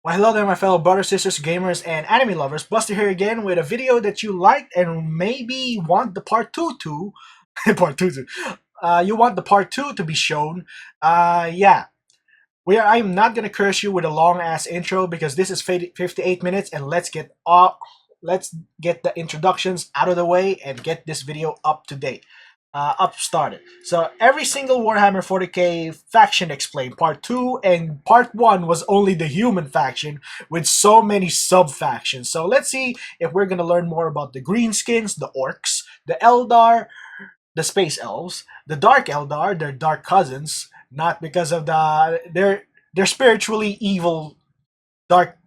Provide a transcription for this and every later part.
Well, hello there, my fellow brothers, sisters, gamers, and anime lovers. Buster here again with a video that you liked and maybe want the part 2 to. part 2 to. You want the part 2 to be shown. Yeah. I'm not gonna curse you with a long ass intro because this is 58 minutes, and let's get the introductions out of the way and get this video up to date. Up started. So every single Warhammer 40k faction explained. Part 2 and Part 1 was only the human faction with so many sub-factions. So let's see if we're gonna learn more about the Greenskins, the Orcs, the Eldar, the Space Elves, the Dark Eldar, their dark cousins, not because of they're spiritually evil dark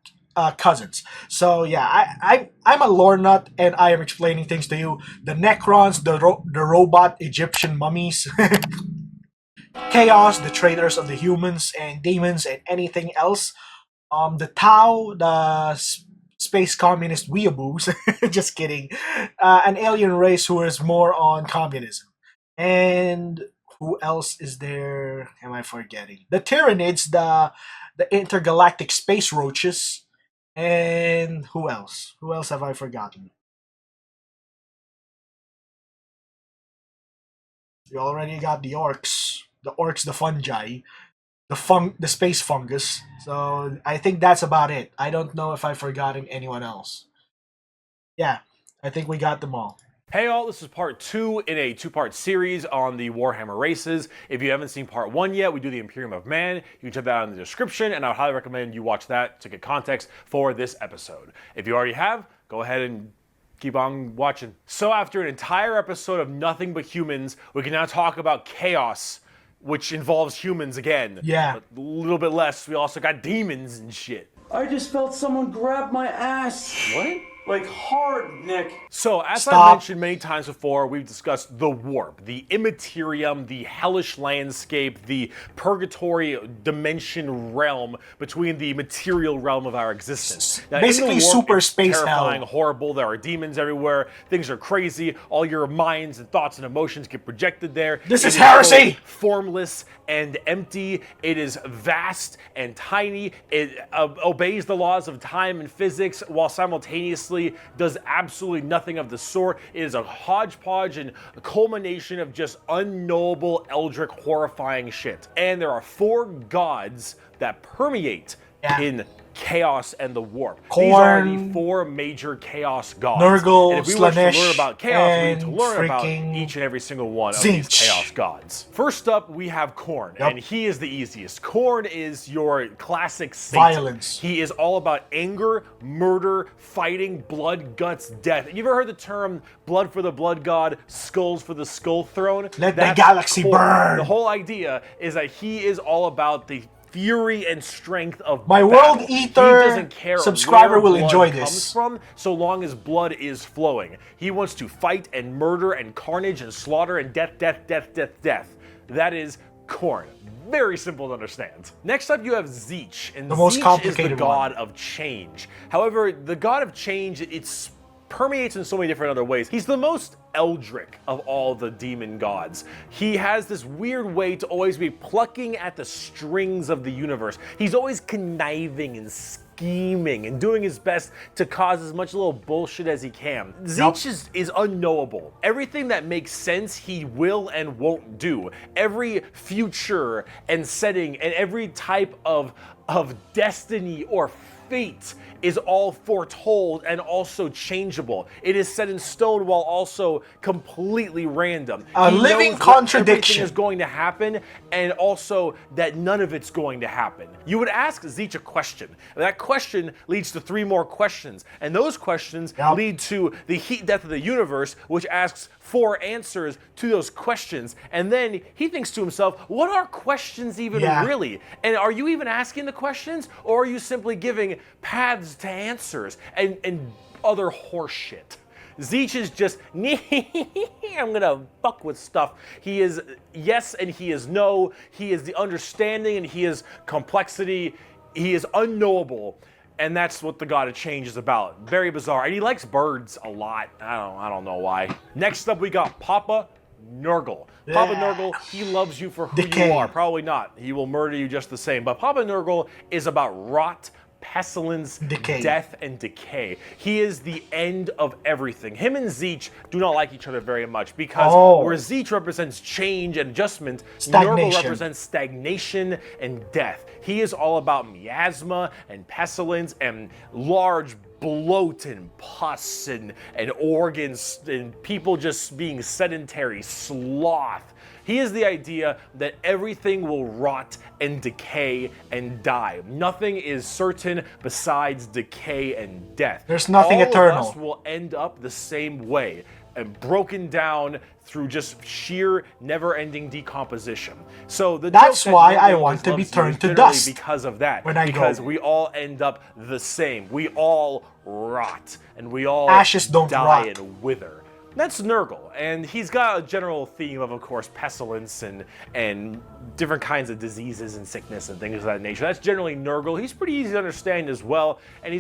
cousins. So yeah, I'm a lore nut, and I am explaining things to you. The Necrons, the robot Egyptian mummies, Chaos, the traitors of the humans and demons and anything else. The Tau, the space communist weeaboos. Just kidding. An alien race who is more on communism. And who else is there? Am I forgetting? The Tyranids, the intergalactic space roaches. And who else? Who else have I forgotten? You already got the orcs. The orcs, the fungi, the space fungus. So I think that's about it. I don't know if I've forgotten anyone else. Yeah, I think we got them all. Hey all, this is part 2 in a 2-part series on the Warhammer races. If you haven't seen part 1 yet, we do the Imperium of Man. You can check that out in the description, and I would highly recommend you watch that to get context for this episode. If you already have, go ahead and keep on watching. So after an entire episode of nothing but humans, we can now talk about Chaos, which involves humans again. Yeah. But a little bit less, we also got demons and shit. I just felt someone grab my ass. What? Like hard, Nick. So, as Stop. I mentioned many times before, we've discussed the warp, the immaterium, the hellish landscape, the purgatory dimension realm between the material realm of our existence. Now, Basically in the warp, super it's space terrifying, hell. horrible, there are demons everywhere, things are crazy, all your minds and thoughts and emotions get projected there. This is It heresy! so formless and empty. It is vast and tiny. It obeys the laws of time and physics while simultaneously does absolutely nothing of the sort. It is a hodgepodge and a culmination of just unknowable, eldritch, horrifying shit. And there are 4 gods that permeate in Chaos and the Warp. These are the 4 major Chaos gods. Nurgle, and if we wish to Slanesh, learn about Chaos, we need to and learn about freaking each and every single one of these Tzeentch. Chaos gods. First up, we have Khorne, and he is the easiest. Khorne is your classic Satan. Violence. He is all about anger, murder, fighting, blood, guts, death. You ever heard the term blood for the blood god, skulls for the skull throne? Let the galaxy burn. The whole idea is that he is all about the fury and strength of My battle. World He Eater doesn't care subscriber where will blood enjoy comes this. from, so long as blood is flowing. He wants to fight and murder and carnage and slaughter and death, death, death, death, death. That is Khorne. Very simple to understand. Next up, you have Tzeentch, and The most Tzeentch is the complicated god of change. However, the god of change, it's permeates in so many different other ways. He's the most eldritch of all the demon gods. He has this weird way to always be plucking at the strings of the universe. He's always conniving and scheming and doing his best to cause as much little bullshit as he can. Tzeentch is unknowable. Everything that makes sense, he will and won't do. Every future and setting and every type of destiny or fate is all foretold and also changeable. It is set in stone while also completely random. A He living knows contradiction. everything is going to happen, and also that none of it's going to happen. You would ask Tzeentch a question. That question leads to 3 more questions, and those questions lead to the heat death of the universe, which asks 4 answers to those questions. And then he thinks to himself, what are questions even really? And are you even asking the questions, or are you simply giving paths to answers and other horse shit? Tzeentch is just, I'm gonna fuck with stuff. He is yes and he is no. He is the understanding and he is complexity. He is unknowable. And that's what the God of Change is about. Very bizarre. And he likes birds a lot. I don't know why. Next up, we got Papa Nurgle. Papa Nurgle, he loves you for who you are. Probably not. He will murder you just the same. But Papa Nurgle is about rot, pestilence, Decay. death, and decay. He is the end of everything. Him and Zeech do not like each other very much because where Zeech represents change and adjustment, Nurgle represents stagnation and death. He is all about miasma and pestilence and large bloat and pus and organs and people just being sedentary, sloth. He is the idea that everything will rot and decay and die. Nothing is certain besides decay and death. There's nothing eternal. All of us will end up the same way, and broken down through just sheer never-ending decomposition. So that's why I want to be turned to dust. Because of that. Because we all end up the same. We all rot, and we all ashes don't die rot. and wither. That's Nurgle, and he's got a general theme of course, pestilence and different kinds of diseases and sickness and things of that nature. That's generally Nurgle. He's pretty easy to understand as well, and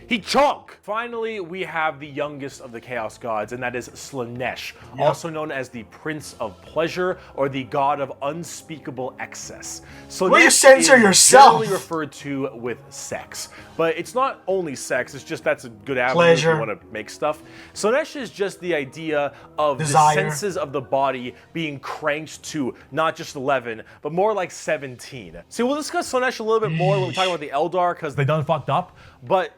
he chunk. Finally, we have the youngest of the Chaos Gods, and that is Slaanesh, also known as the Prince of Pleasure or the God of Unspeakable Excess. Slaanesh Will you censor is yourself? generally referred to with sex, but it's not only sex. It's just that's a good avenue Pleasure. if you want to make stuff. Slaanesh is just the idea of Desire. the senses of the body being cranked to not just 11, but more like 17. See, we'll discuss Slaanesh a little bit more when we talk about the Eldar because they done fucked up, but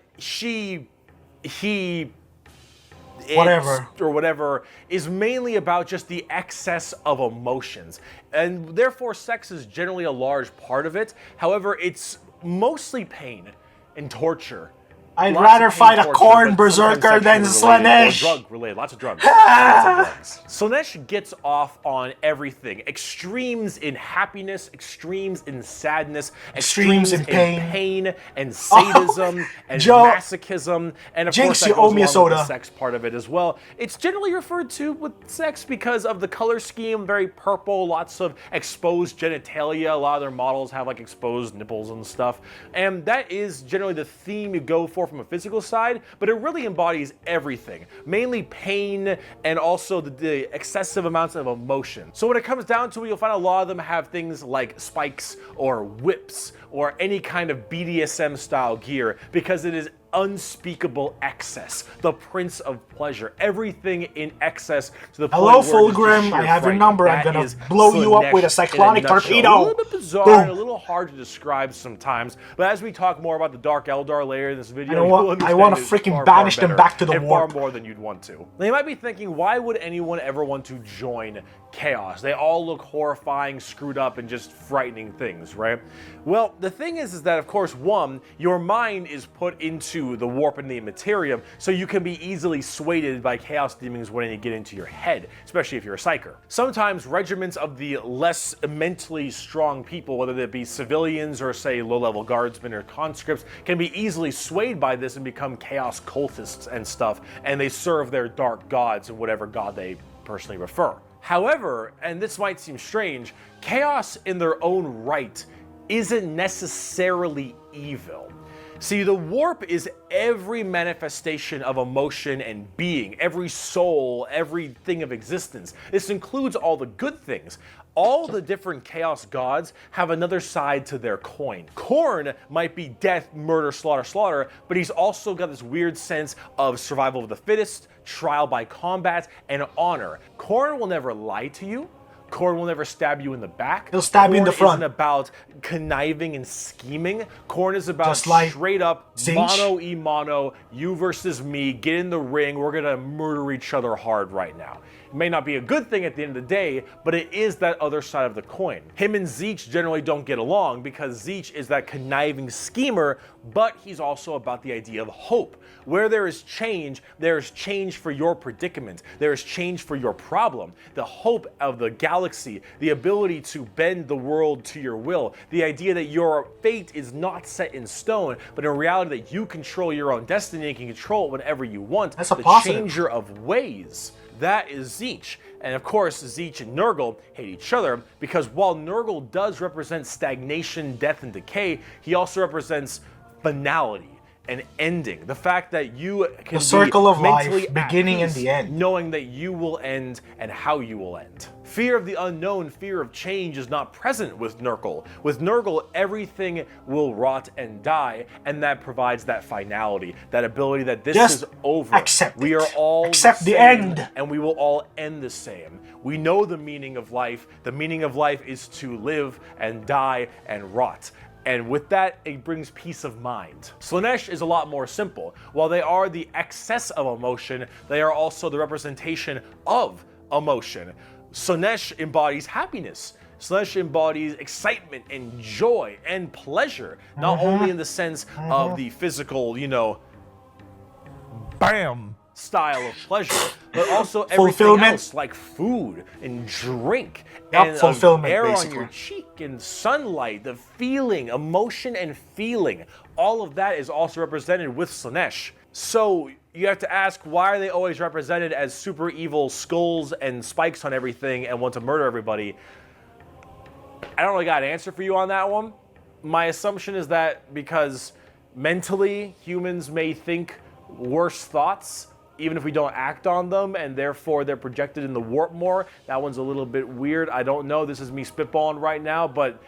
whatever is mainly about just the excess of emotions, and therefore sex is generally a large part of it. However, it's mostly pain and torture. I'd rather fight a corn berserker than Slaanesh. Drug-related, lots of drugs. Lots of drugs. Slaanesh gets off on everything. Extremes in happiness, extremes in sadness, extremes in pain and sadism and masochism, and of course that goes along with the sex part of it as well. It's generally referred to with sex because of the color scheme, very purple, lots of exposed genitalia. A lot of their models have like exposed nipples and stuff, and that is generally the theme you go for from a physical side, but it really embodies everything, mainly pain and also the excessive amounts of emotion. So when it comes down to it, you'll find a lot of them have things like spikes or whips or any kind of BDSM style gear because it is unspeakable excess, the Prince of Pleasure, everything in excess to the point Hello, where Fulgrim, I have your number. I'm gonna blow you up with a cyclonic torpedo. A little bit bizarre and a little hard to describe sometimes, but as we talk more about the Dark Eldar layer in this video, I want to freaking banish them back to the warp. Far more than you'd want to. Now you might be thinking, why would anyone ever want to join Chaos? They all look horrifying, screwed up, and just frightening things, right? Well, the thing is that, of course, one, your mind is put into the warp and the Immaterium, so you can be easily swayed by chaos demons when they get into your head, especially if you're a psyker. Sometimes regiments of the less mentally strong people, whether they be civilians or say low-level guardsmen or conscripts, can be easily swayed by this and become chaos cultists and stuff, and they serve their dark gods and whatever god they personally prefer. However, and this might seem strange, chaos in their own right isn't necessarily evil. See, the warp is every manifestation of emotion and being, every soul, everything of existence. This includes all the good things. All the different chaos gods have another side to their coin. Khorne might be death, murder, slaughter, slaughter, but he's also got this weird sense of survival of the fittest, trial by combat, and honor. Khorne will never lie to you. Khorne will never stab you in the back. He'll stab you in the front. Khorne isn't about conniving and scheming. Khorne is about straight up mano-y-mano, you versus me, get in the ring, we're gonna murder each other hard right now. It may not be a good thing at the end of the day, but it is that other side of the coin. Him and Zeech generally don't get along because Zeech is that conniving schemer, but he's also about the idea of hope. Where there is change for your predicament. There is change for your problem. The hope of the galaxy, the ability to bend the world to your will, the idea that your fate is not set in stone, but in reality that you control your own destiny and can control it whenever you want. That's a the positive. Changer of ways. That is Zeech. And of course, Zeech and Nurgle hate each other because while Nurgle does represent stagnation, death, and decay, he also represents finality and ending. The fact that you can the circle of mentally life, beginning and peace, the end. knowing that you will end and how you will end. Fear of the unknown, fear of change is not present with Nurgle. With Nurgle, everything will rot and die, and that provides that finality, that ability that this Just is over. accept We it. are all Accept the same, end. and we will all end the same. We know the meaning of life. The meaning of life is to live and die and rot. And with that, it brings peace of mind. Slaanesh is a lot more simple. While they are the excess of emotion, they are also the representation of emotion. Slaanesh embodies happiness. Slaanesh embodies excitement and joy and pleasure, not only in the sense of the physical, you know, bam style of pleasure, but also everything else like food and drink and fulfillment, air basically. on your cheek and sunlight, the feeling, emotion and feeling. All of that is also represented with Slaanesh. So you have to ask, why are they always represented as super evil skulls and spikes on everything and want to murder everybody? I don't really got an answer for you on that one. My assumption is that because mentally humans may think worse thoughts even if we don't act on them, and therefore they're projected in the warp more. That one's a little bit weird. I don't know. This is me spitballing right now, but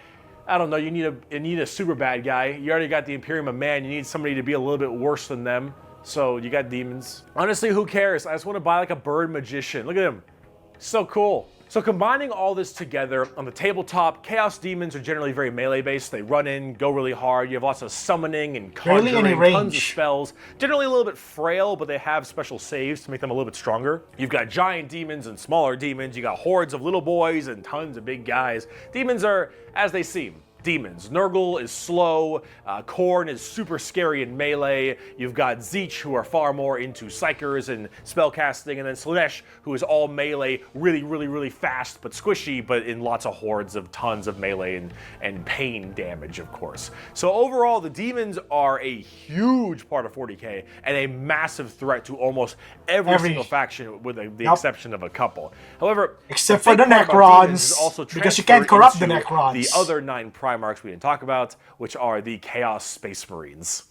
I don't know. You need a super bad guy. You already got the Imperium of Man. You need somebody to be a little bit worse than them. So you got demons. Honestly, who cares? I just want to buy like a bird magician. Look at him. So cool. So combining all this together, on the tabletop, Chaos Demons are generally very melee-based. They run in, go really hard. You have lots of summoning and conjuring, tons of spells. Generally a little bit frail, but they have special saves to make them a little bit stronger. You've got giant demons and smaller demons. You got hordes of little boys and tons of big guys. Demons are as they seem. Demons. Nurgle is slow, Khorne is super scary in melee, you've got Tzeentch who are far more into psychers and spellcasting, and then Slaanesh who is all melee, really fast but squishy, but in lots of hordes of tons of melee and pain damage, of course. So overall, the demons are a huge part of 40k and a massive threat to almost every single faction with the exception of a couple. However, except for the Necrons, because you can't corrupt the Necrons. The other 9 Primarchs we didn't talk about, which are the Chaos Space Marines.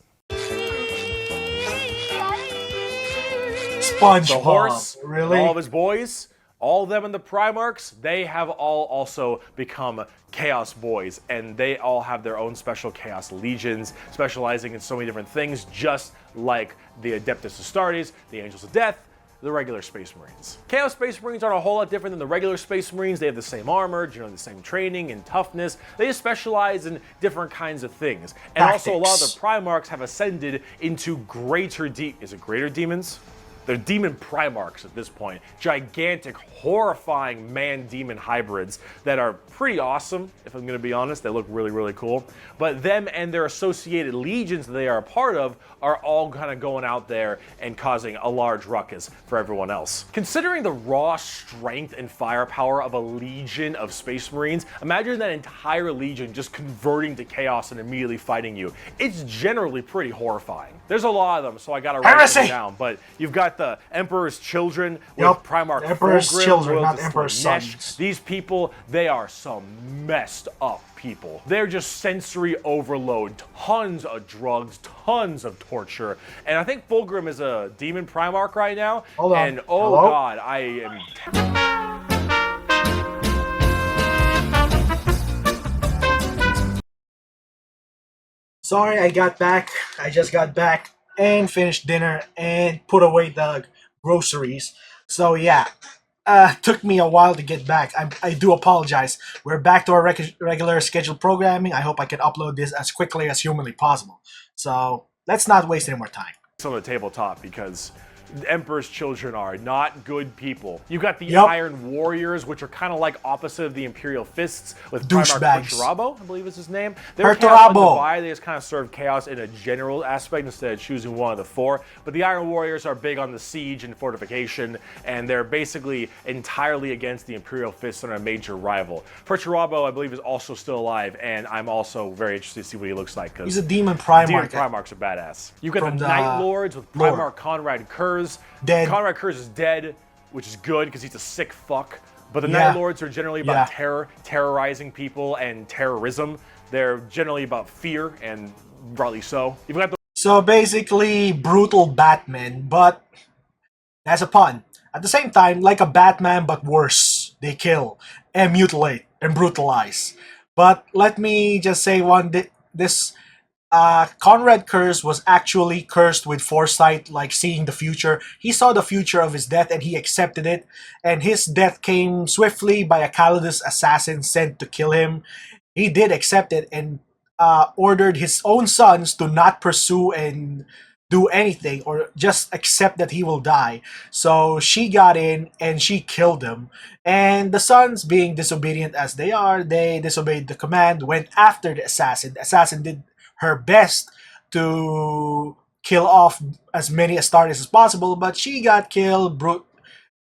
SpongeBob, the horse, really? and all of his boys, all of them in the Primarchs, they have all also become Chaos Boys, and they all have their own special Chaos Legions, specializing in so many different things, just like the Adeptus Astartes, the Angels of Death, the regular Space Marines. Chaos Space Marines aren't a whole lot different than the regular Space Marines. They have the same armor, generally the same training and toughness. They just specialize in different kinds of things. And also a lot of the Primarchs have ascended into greater is it greater demons? They're demon Primarchs at this point. Gigantic, horrifying man-demon hybrids that are pretty awesome, if I'm gonna be honest. They look really cool. But them and their associated legions that they are a part of are all kind of going out there and causing a large ruckus for everyone else. Considering the raw strength and firepower of a legion of Space Marines, imagine that entire legion just converting to chaos and immediately fighting you. It's generally pretty horrifying. There's a lot of them, so I gotta write them down. But you've got the Emperor's Children with Primarch Emperor's Fulgrim, Children, Royal not Emperor's Sons. These people, they are some messed up people. They're just sensory overload, tons of drugs, tons of torture. And I think Fulgrim is a demon Primarch right now. Hold on. And oh god, I am... Sorry, I just got back and finished dinner and put away the groceries. So yeah, took me a while to get back. I do apologize. We're back to our regular scheduled programming. I hope I can upload this as quickly as humanly possible. So let's not waste any more time. On the tabletop, because the Emperor's Children are not good people. You got the Iron Warriors, which are kind of like opposite of the Imperial Fists, with Primarch Perturabo, I believe is his name. They're Chaos Undivide. They just kind of serve chaos in a general aspect instead of choosing one of the 4. But the Iron Warriors are big on the siege and fortification, and they're basically entirely against the Imperial Fists and are a major rival. Perturabo, I believe, is also still alive, and I'm also very interested to see what he looks like. He's a demon Primarch. Demon Primarchs are badass. You've got the Night Lords with Primarch Conrad Kurz. Dead. Conrad Kurz is dead, which is good because he's a sick fuck. But the Night Lords are generally about terrorizing people and terrorism. They're generally about fear, and rightly so. You've got the so basically brutal Batman, but that's a pun. At the same time, like a Batman but worse. They kill and mutilate and brutalize. But let me just say this Conrad Curse was actually cursed with foresight, like seeing the future. He saw the future of his death and he accepted it. And his death came swiftly by a Calidus assassin sent to kill him. He did accept it and ordered his own sons to not pursue and do anything or just accept that he will die. So she got in and she killed him. And the sons, being disobedient as they are, they disobeyed the command, went after the assassin. The assassin did her best to kill off as many Astartes as possible, but she got killed.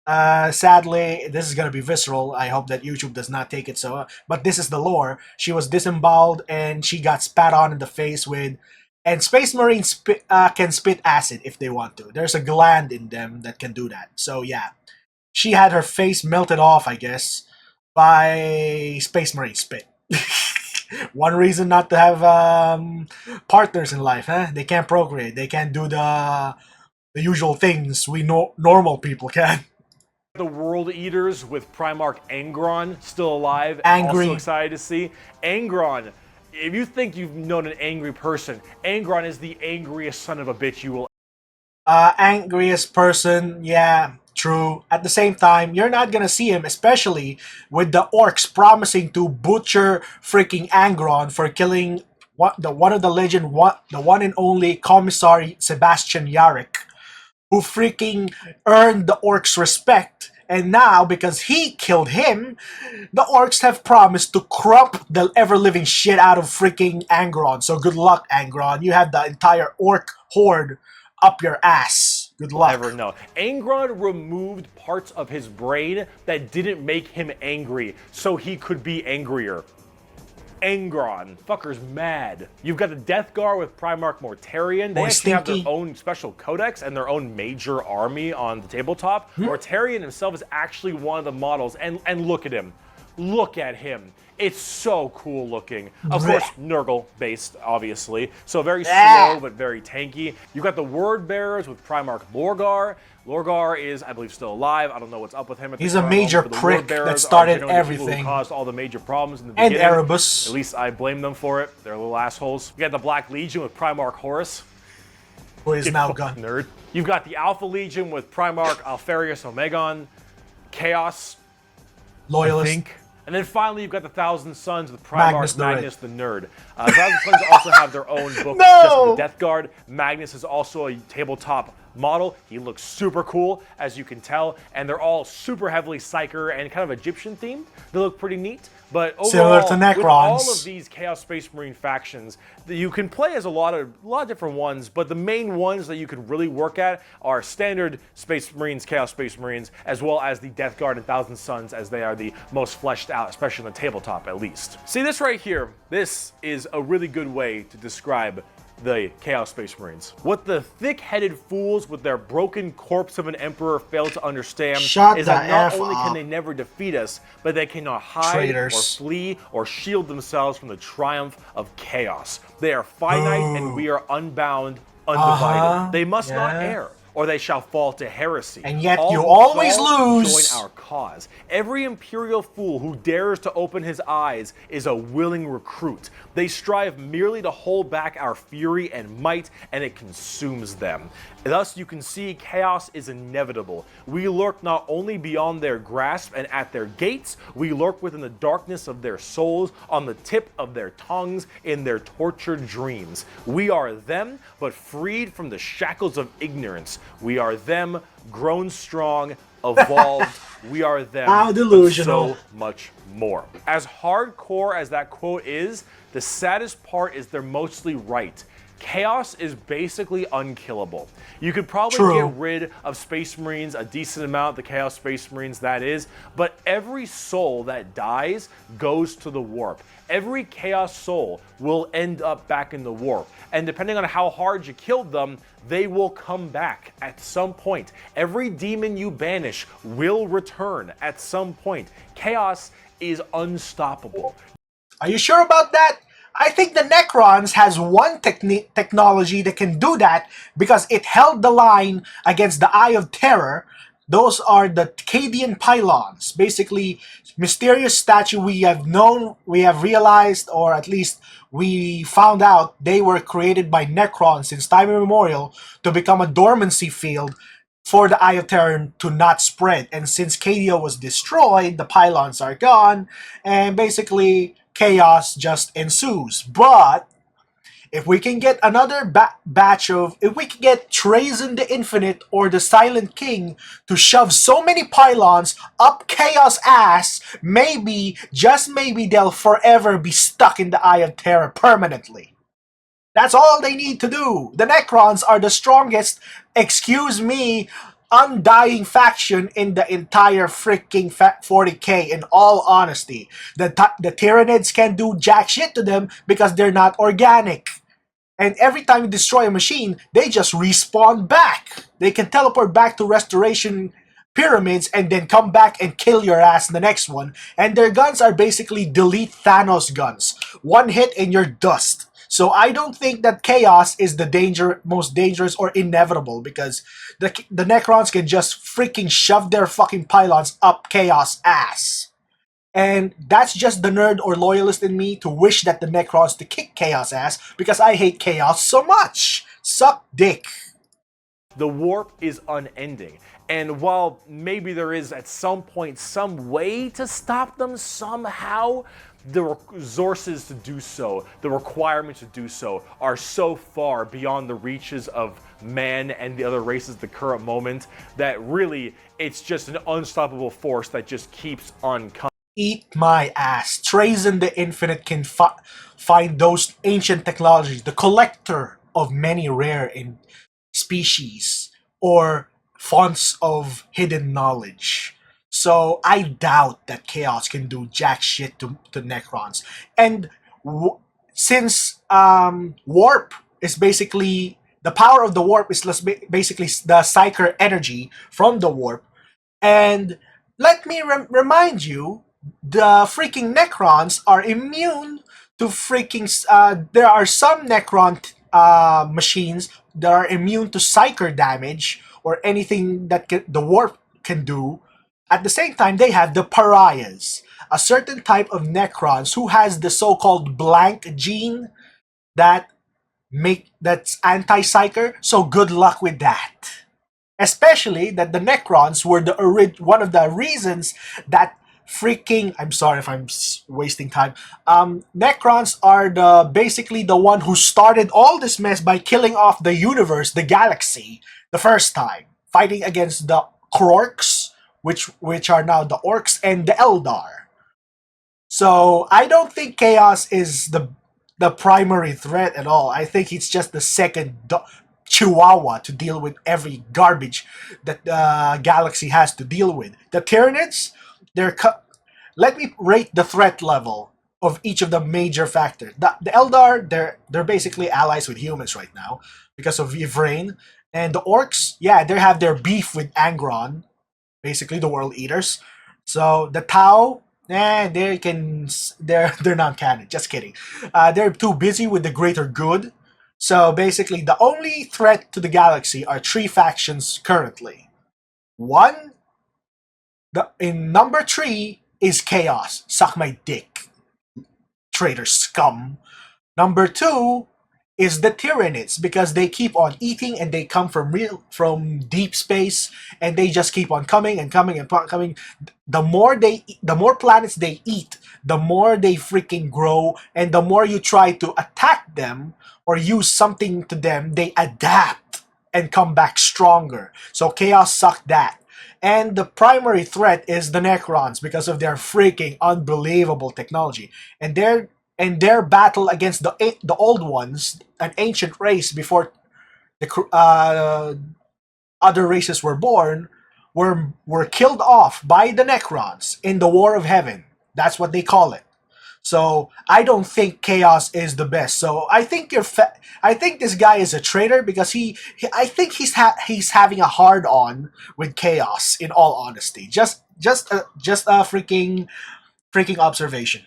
Sadly, this is gonna be visceral. I hope that YouTube does not take it so. But this is the lore. She was disemboweled and she got spat on in the face with. And Space Marines can spit acid if they want to. There's a gland in them that can do that. So yeah, she had her face melted off, I guess, by Space Marine spit. One reason not to have partners in life, huh? They can't procreate. They can't do the usual things we know normal people can. The World Eaters with Primarch Angron still alive. Angry. Also excited to see. Angron, if you think you've known an angry person, Angron is the angriest son of a bitch you will. Angriest person, yeah, true. At the same time, you're not gonna see him, especially with the orcs promising to butcher freaking Angron for killing the one and only Commissar Sebastian Yarrick, who freaking earned the orcs' respect. And now, because he killed him, the orcs have promised to crump the ever-living shit out of freaking Angron. So good luck, Angron. You have the entire orc horde up your ass. Good luck. Never know. Angron removed parts of his brain that didn't make him angry, so he could be angrier. Angron. Fucker's mad. You've got the Death Guard with Primarch Mortarion. They actually have their own special codex and their own major army on the tabletop. Mortarion himself is actually one of the models, and look at him. Look at him. It's so cool looking. Of course, Nurgle based, obviously. So very slow, but very tanky. You've got the Word Bearers with Primarch Lorgar. Lorgar is, I believe, still alive. I don't know what's up with him. He's a major prick that started everything. Who caused all the major problems in the beginning. And Erebus. At least I blame them for it. They're little assholes. You got the Black Legion with Primarch Horus. Who is now gone. Nerd. You've got the Alpha Legion with Primarch Alfarius Omegon. Chaos. Loyalist. I think. And then finally, you've got the Thousand Sons with Primarch Magnus the Nerd. Thousand Sons also have their own book just for the Death Guard. Magnus is also a tabletop model. He looks super cool, as you can tell, and they're all super heavily Psyker and kind of Egyptian themed. They look pretty neat, but overall, with all of these Chaos Space Marine factions, you can play as a lot of different ones, but the main ones that you can really work at are standard Space Marines, Chaos Space Marines, as well as the Death Guard and Thousand Sons, as they are the most fleshed out, especially on the tabletop at least. See this right here? This is a really good way to describe the Chaos Space Marines. What the thick-headed fools with their broken corpse of an emperor fail to understand is that not only can they never defeat us, but they cannot hide or flee or shield themselves from the triumph of chaos. They are finite and we are unbound, undivided. They must not err, or they shall fall to heresy. And yet you always lose. Join our cause. Every imperial fool who dares to open his eyes is a willing recruit. They strive merely to hold back our fury and might, and it consumes them. Thus, you can see chaos is inevitable. We lurk not only beyond their grasp and at their gates, we lurk within the darkness of their souls, on the tip of their tongues, in their tortured dreams. We are them, but freed from the shackles of ignorance. We are them, grown strong, evolved. We are them. How delusional. So much more. As hardcore as that quote is, the saddest part is they're mostly right. Chaos is basically unkillable. You could probably get rid of Space Marines a decent amount, the Chaos Space Marines that is, but every soul that dies goes to the warp. Every Chaos soul will end up back in the warp. And depending on how hard you killed them, they will come back at some point. Every demon you banish will return at some point. Chaos is unstoppable. Are you sure about that? I think the Necrons has one technology that can do that because it held the line against the Eye of Terror Those are the Cadian pylons, basically mysterious statue we have known, we have realized, or at least we found out they were created by Necrons since time immemorial to become a dormancy field for the Eye of Terror to not spread. And since Cadia was destroyed, the pylons are gone, and basically chaos just ensues. But if we can get another batch of, if we can get Trazen the Infinite or the Silent King to shove so many pylons up Chaos' ass, maybe, just maybe, they'll forever be stuck in the Eye of Terror permanently. That's all they need to do. The Necrons are the strongest, excuse me, undying faction in the entire freaking 40k, in all honesty. The Tyranids can't do jack shit to them because they're not organic. And every time you destroy a machine, they just respawn back. They can teleport back to Restoration Pyramids and then come back and kill your ass in the next one. And their guns are basically delete Thanos guns. One hit and you're dust. So I don't think that Chaos is the most dangerous or inevitable, because the Necrons can just freaking shove their fucking pylons up Chaos' ass. And that's just the nerd or loyalist in me to wish that the Necrons to kick Chaos' ass, because I hate Chaos so much. Suck dick. The warp is unending. And while maybe there is at some point some way to stop them somehow, the resources to do so, the requirements to do so, are so far beyond the reaches of man and the other races at the current moment that really it's just an unstoppable force that just keeps on coming. Eat my ass. Trazen the Infinite can find those ancient technologies, the collector of many rare species, or fonts of hidden knowledge. So I doubt that Chaos can do jack shit to Necrons. And since Warp is basically, the power of the Warp is basically the Psyker energy from the Warp. And let me remind you, the freaking Necrons are immune to freaking. There are some Necron machines that are immune to Psyker damage or anything that the Warp can do. At the same time, they have the Pariahs, a certain type of Necrons who has the so-called blank gene that's anti-Psyker. So good luck with that. Especially that the Necrons were one of the reasons that freaking, I'm sorry if I'm wasting time. Necrons are basically the one who started all this mess by killing off the universe, the galaxy, the first time, fighting against the Krorks, which are now the Orcs, and the Eldar. So I don't think Chaos is the primary threat at all. I think it's just the second chihuahua to deal with every garbage that the galaxy has to deal with. The Tyranids, let me rate the threat level of each of the major factors. The Eldar, they're basically allies with humans right now because of Yvrain. And the Orcs, yeah, they have their beef with Angron, basically the World Eaters. So the Tau, they're not canon. Just kidding. They're too busy with the greater good. So basically, the only threat to the galaxy are three factions currently. One, in number 3 is Chaos. Suck my dick, traitor scum. Number 2 is the Tyranids, because they keep on eating and they come from deep space, and they just keep on coming and coming and coming. The more planets they eat, the more they freaking grow, and the more you try to attack them or use something to them, they adapt and come back stronger. So Chaos sucked that. And the primary threat is the Necrons because of their freaking unbelievable technology. And their battle against the old ones, an ancient race before the other races were born, were killed off by the Necrons in the War of Heaven. That's what they call it. So I don't think Chaos is the best. So I think I think this guy is a traitor because I think he's having a hard on with Chaos. In all honesty, just a freaking observation.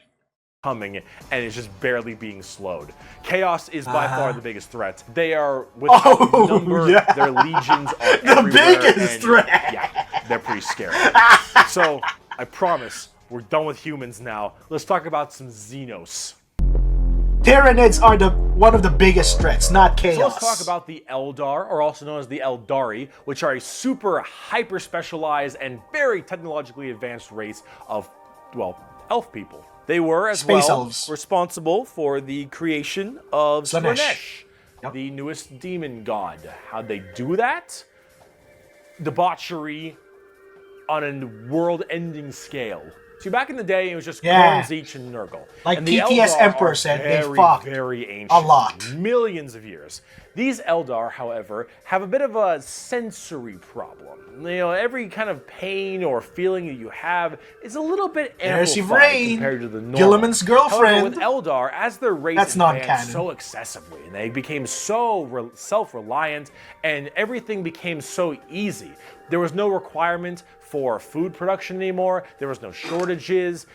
Coming, and it's just barely being slowed. Chaos is by far the biggest threat. They are Oh, number, yeah. their legions are The everywhere, biggest and, threat. Yeah, they're pretty scary. So, I promise, we're done with humans now. Let's talk about some Xenos. Tyranids are one of the biggest threats, not chaos. So let's talk about the Eldar, or also known as the Eldari, which are a super hyper-specialized and very technologically advanced race of, well, elf people. They were, as Space well, elves. responsible for the creation of Slaanesh. Slaanesh, the newest demon god. How'd they do that? Debauchery on a world-ending scale. See, back in the day, it was just Khorne, Tzeentch, and Nurgle. Like and the TTS Eldar Emperor are said, very, they fucked very ancient. a lot. Millions of years. These Eldar, however, have a bit of a sensory problem. You know, every kind of pain or feeling that you have is a little bit amplified compared to the normal. Gilliman's girlfriend. However, with Eldar, as their race advanced so excessively, and they became so self-reliant, and everything became so easy, there was no requirement for food production anymore. There was no shortages.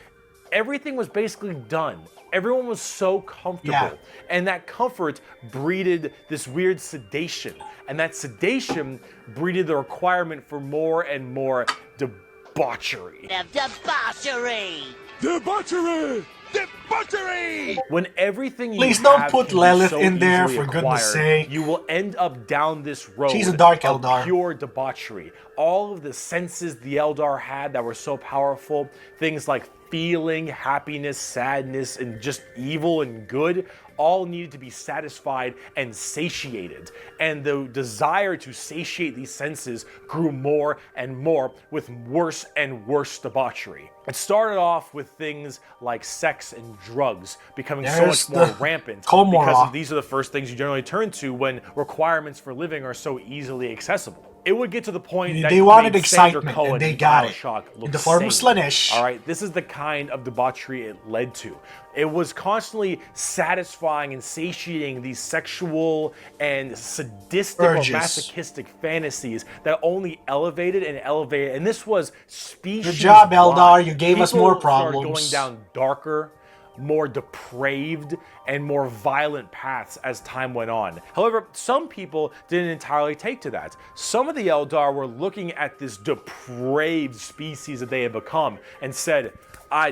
Everything was basically done. Everyone was so comfortable. And that comfort breeded this weird sedation. And that sedation breeded the requirement for more and more debauchery. Debauchery! Debauchery! Debauchery! When everything you Please don't have put can be Lilith so in there, easily for goodness acquired, sake. you will end up down this road She's a dark of Eldar. pure debauchery. All of the senses the Eldar had that were so powerful, things like feeling, happiness, sadness, and just evil and good, all needed to be satisfied and satiated. And the desire to satiate these senses grew more and more with worse and worse debauchery. It started off with things like sex and drugs becoming so much more rampant because these are the first things you generally turn to when requirements for living are so easily accessible. It would get to the point that they wanted made excitement, Sandra Cohen and they got it Bioshock look in the form of sane. Slaanesh. All right, this is the kind of debauchery it led to. It was constantly satisfying and satiating these sexual and sadistic or masochistic fantasies that only elevated and elevated. And this was species. Good job, Eldar. You gave us more problems. People started going down darker, more depraved, and more violent paths as time went on. However, some people didn't entirely take to that. Some of the Eldar were looking at this depraved species that they had become and said,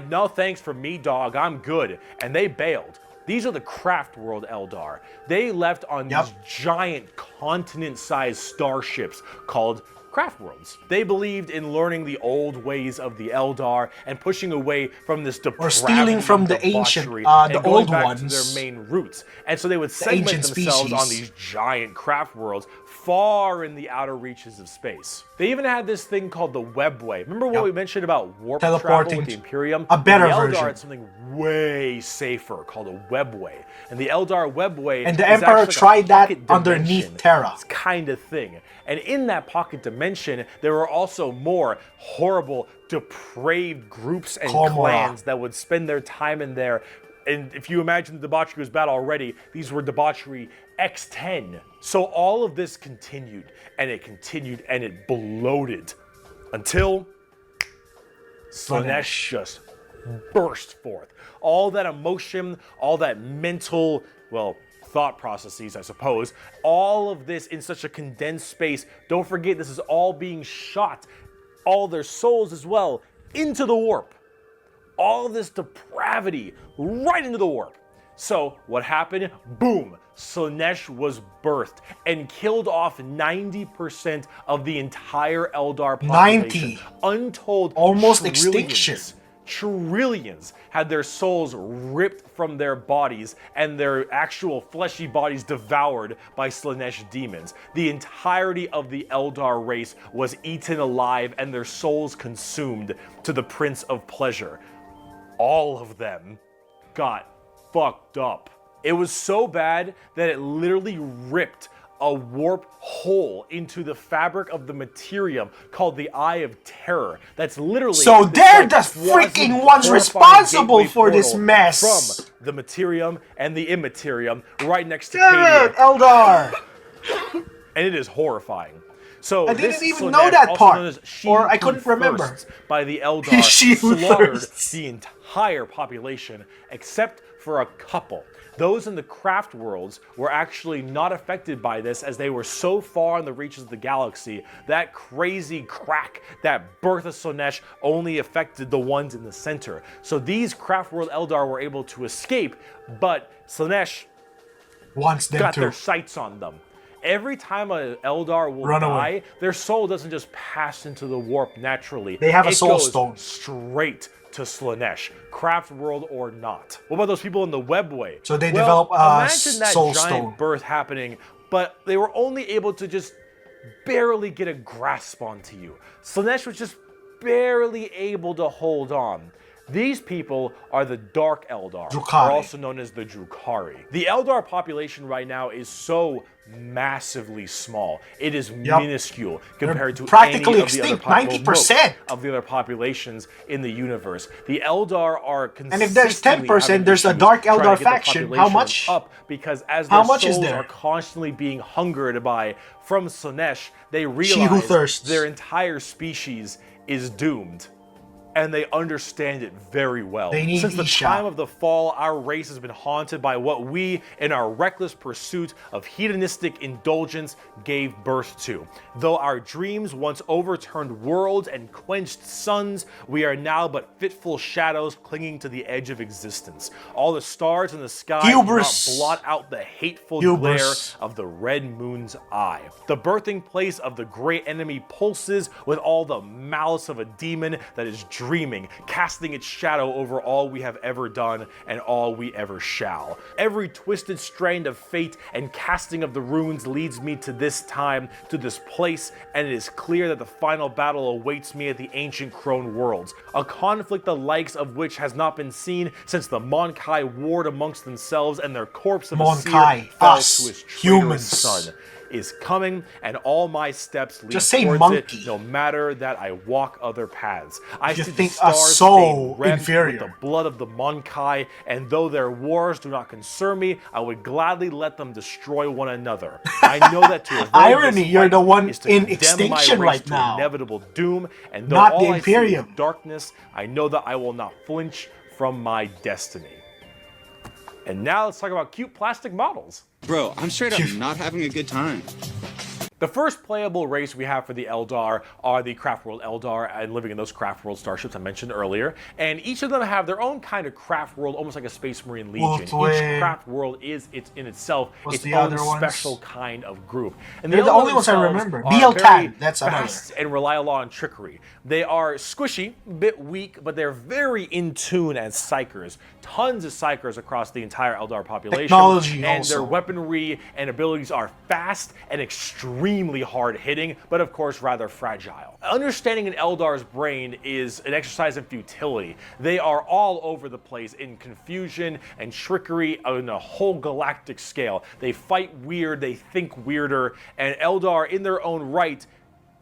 no thanks for me, dog, I'm good. And they bailed. These are the Craft World Eldar. They left on these giant continent-sized starships called Craft Worlds. They believed in learning the old ways of the Eldar and pushing away from this depravity, or stealing from the ancient, and the going old back ones, to their main roots. And so they would segment themselves on these giant craft worlds far in the outer reaches of space. They even had this thing called the Webway. Remember what we mentioned about warp travel with the Imperium? A better the Eldar version. had something way safer called a Webway. And the Eldar Webway and the is Emperor actually tried that like underneath Terra. Kind of thing. And in that pocket dimension, there were also more horrible, depraved groups and clans that would spend their time in there. And if you imagine the debauchery was bad already, these were debauchery X10. So all of this continued, and it bloated until Slaanesh just burst forth. All that emotion, all that mental, well, thought processes, I suppose, all of this in such a condensed space. Don't forget, this is all being shot, all their souls as well, into the warp. All of this depravity right into the warp. So what happened? Boom! Slaanesh was birthed and killed off 90% of the entire Eldar population. 90. Untold almost trillions, extinction. Trillions had their souls ripped from their bodies and their actual fleshy bodies devoured by Slaanesh demons. The entirety of the Eldar race was eaten alive and their souls consumed to the Prince of Pleasure. All of them got fucked up. It was so bad that it literally ripped a warp hole into the fabric of the materium called the Eye of Terror. That's literally... So they're the freaking ones responsible for this mess! From the materium and the immaterium right next to Damn it, Eldar! And it is horrifying. So I didn't even know that part, or I couldn't remember. By the Eldar slaughtered the entire population except for a couple. Those in the craft worlds were actually not affected by this, as they were so far in the reaches of the galaxy. That crazy crack, that birth of Slaanesh, only affected the ones in the center. So these craft world Eldar were able to escape, but Slaanesh Wants them got to their sights on them. Every time an Eldar will run die, away. their soul doesn't just pass into the warp naturally. They have a soul goes stone. straight to Slaanesh, craft world or not. What about those people in the webway? So they well, develop a imagine that soul giant stone. birth happening, but they were only able to just barely get a grasp onto you. Slaanesh was just barely able to hold on. These people are the Dark Eldar, Drukhari. or also known as the Drukhari. The Eldar population right now is so massively small. It is minuscule compared to practically any of the other extinct, 90% of the other populations in the universe. The Eldar are consistently And if there's 10%, having there's a issues Dark trying to Eldar get the faction. How population much? Up because as How their much is souls there? are constantly being hungered by from Slaanesh, they who realize thirsts. their entire species is doomed. And they understand it very well. They need Since the Isha. time of the fall, our race has been haunted by what we, in our reckless pursuit of hedonistic indulgence, gave birth to. Though our dreams once overturned worlds and quenched suns, we are now but fitful shadows clinging to the edge of existence. All the stars in the sky Hubris. cannot blot out the hateful Hubris. glare of the red moon's eye. The birthing place of the great enemy pulses with all the malice of a demon that is dreaming, casting its shadow over all we have ever done and all we ever shall. Every twisted strand of fate and casting of the runes leads me to this time, to this place, and it is clear that the final battle awaits me at the ancient Crone worlds, a conflict the likes of which has not been seen since the Mon-Kai warred amongst themselves and their corpse of a Mon-Kai, seer fell us, to his traitorous humans. son. Is coming, and all my steps lead Just say towards monkey. it, no matter that I walk other paths. I You see the think stars us so stained red inferior. with the blood of the Mon-Kai, and though their wars do not concern me, I would gladly let them destroy one another. I know that to avoid Irony, this you're fight the one is to in condemn extinction my race right to now. inevitable doom, and though Not all the I see is Imperium. darkness, I know that I will not flinch from my destiny. And now let's talk about cute plastic models. Bro, I'm straight up not having a good time. The first playable race we have for the Eldar are the Craft World Eldar and living in those Craft World starships I mentioned earlier. And each of them have their own kind of Craft World, almost like a Space Marine Legion. Each Craft World is in itself its own special kind of group. And They're the only ones I remember. BL-10, that's another. fast and rely a lot on trickery. They are squishy, a bit weak, but they're very in tune as psychers. Tons of psychers across the entire Eldar population. Technology and also. their weaponry and abilities are fast and extremely hard hitting, but of course rather fragile. Understanding an Eldar's brain is an exercise in futility. They are all over the place in confusion and trickery on a whole galactic scale. They fight weird, they think weirder, and Eldar in their own right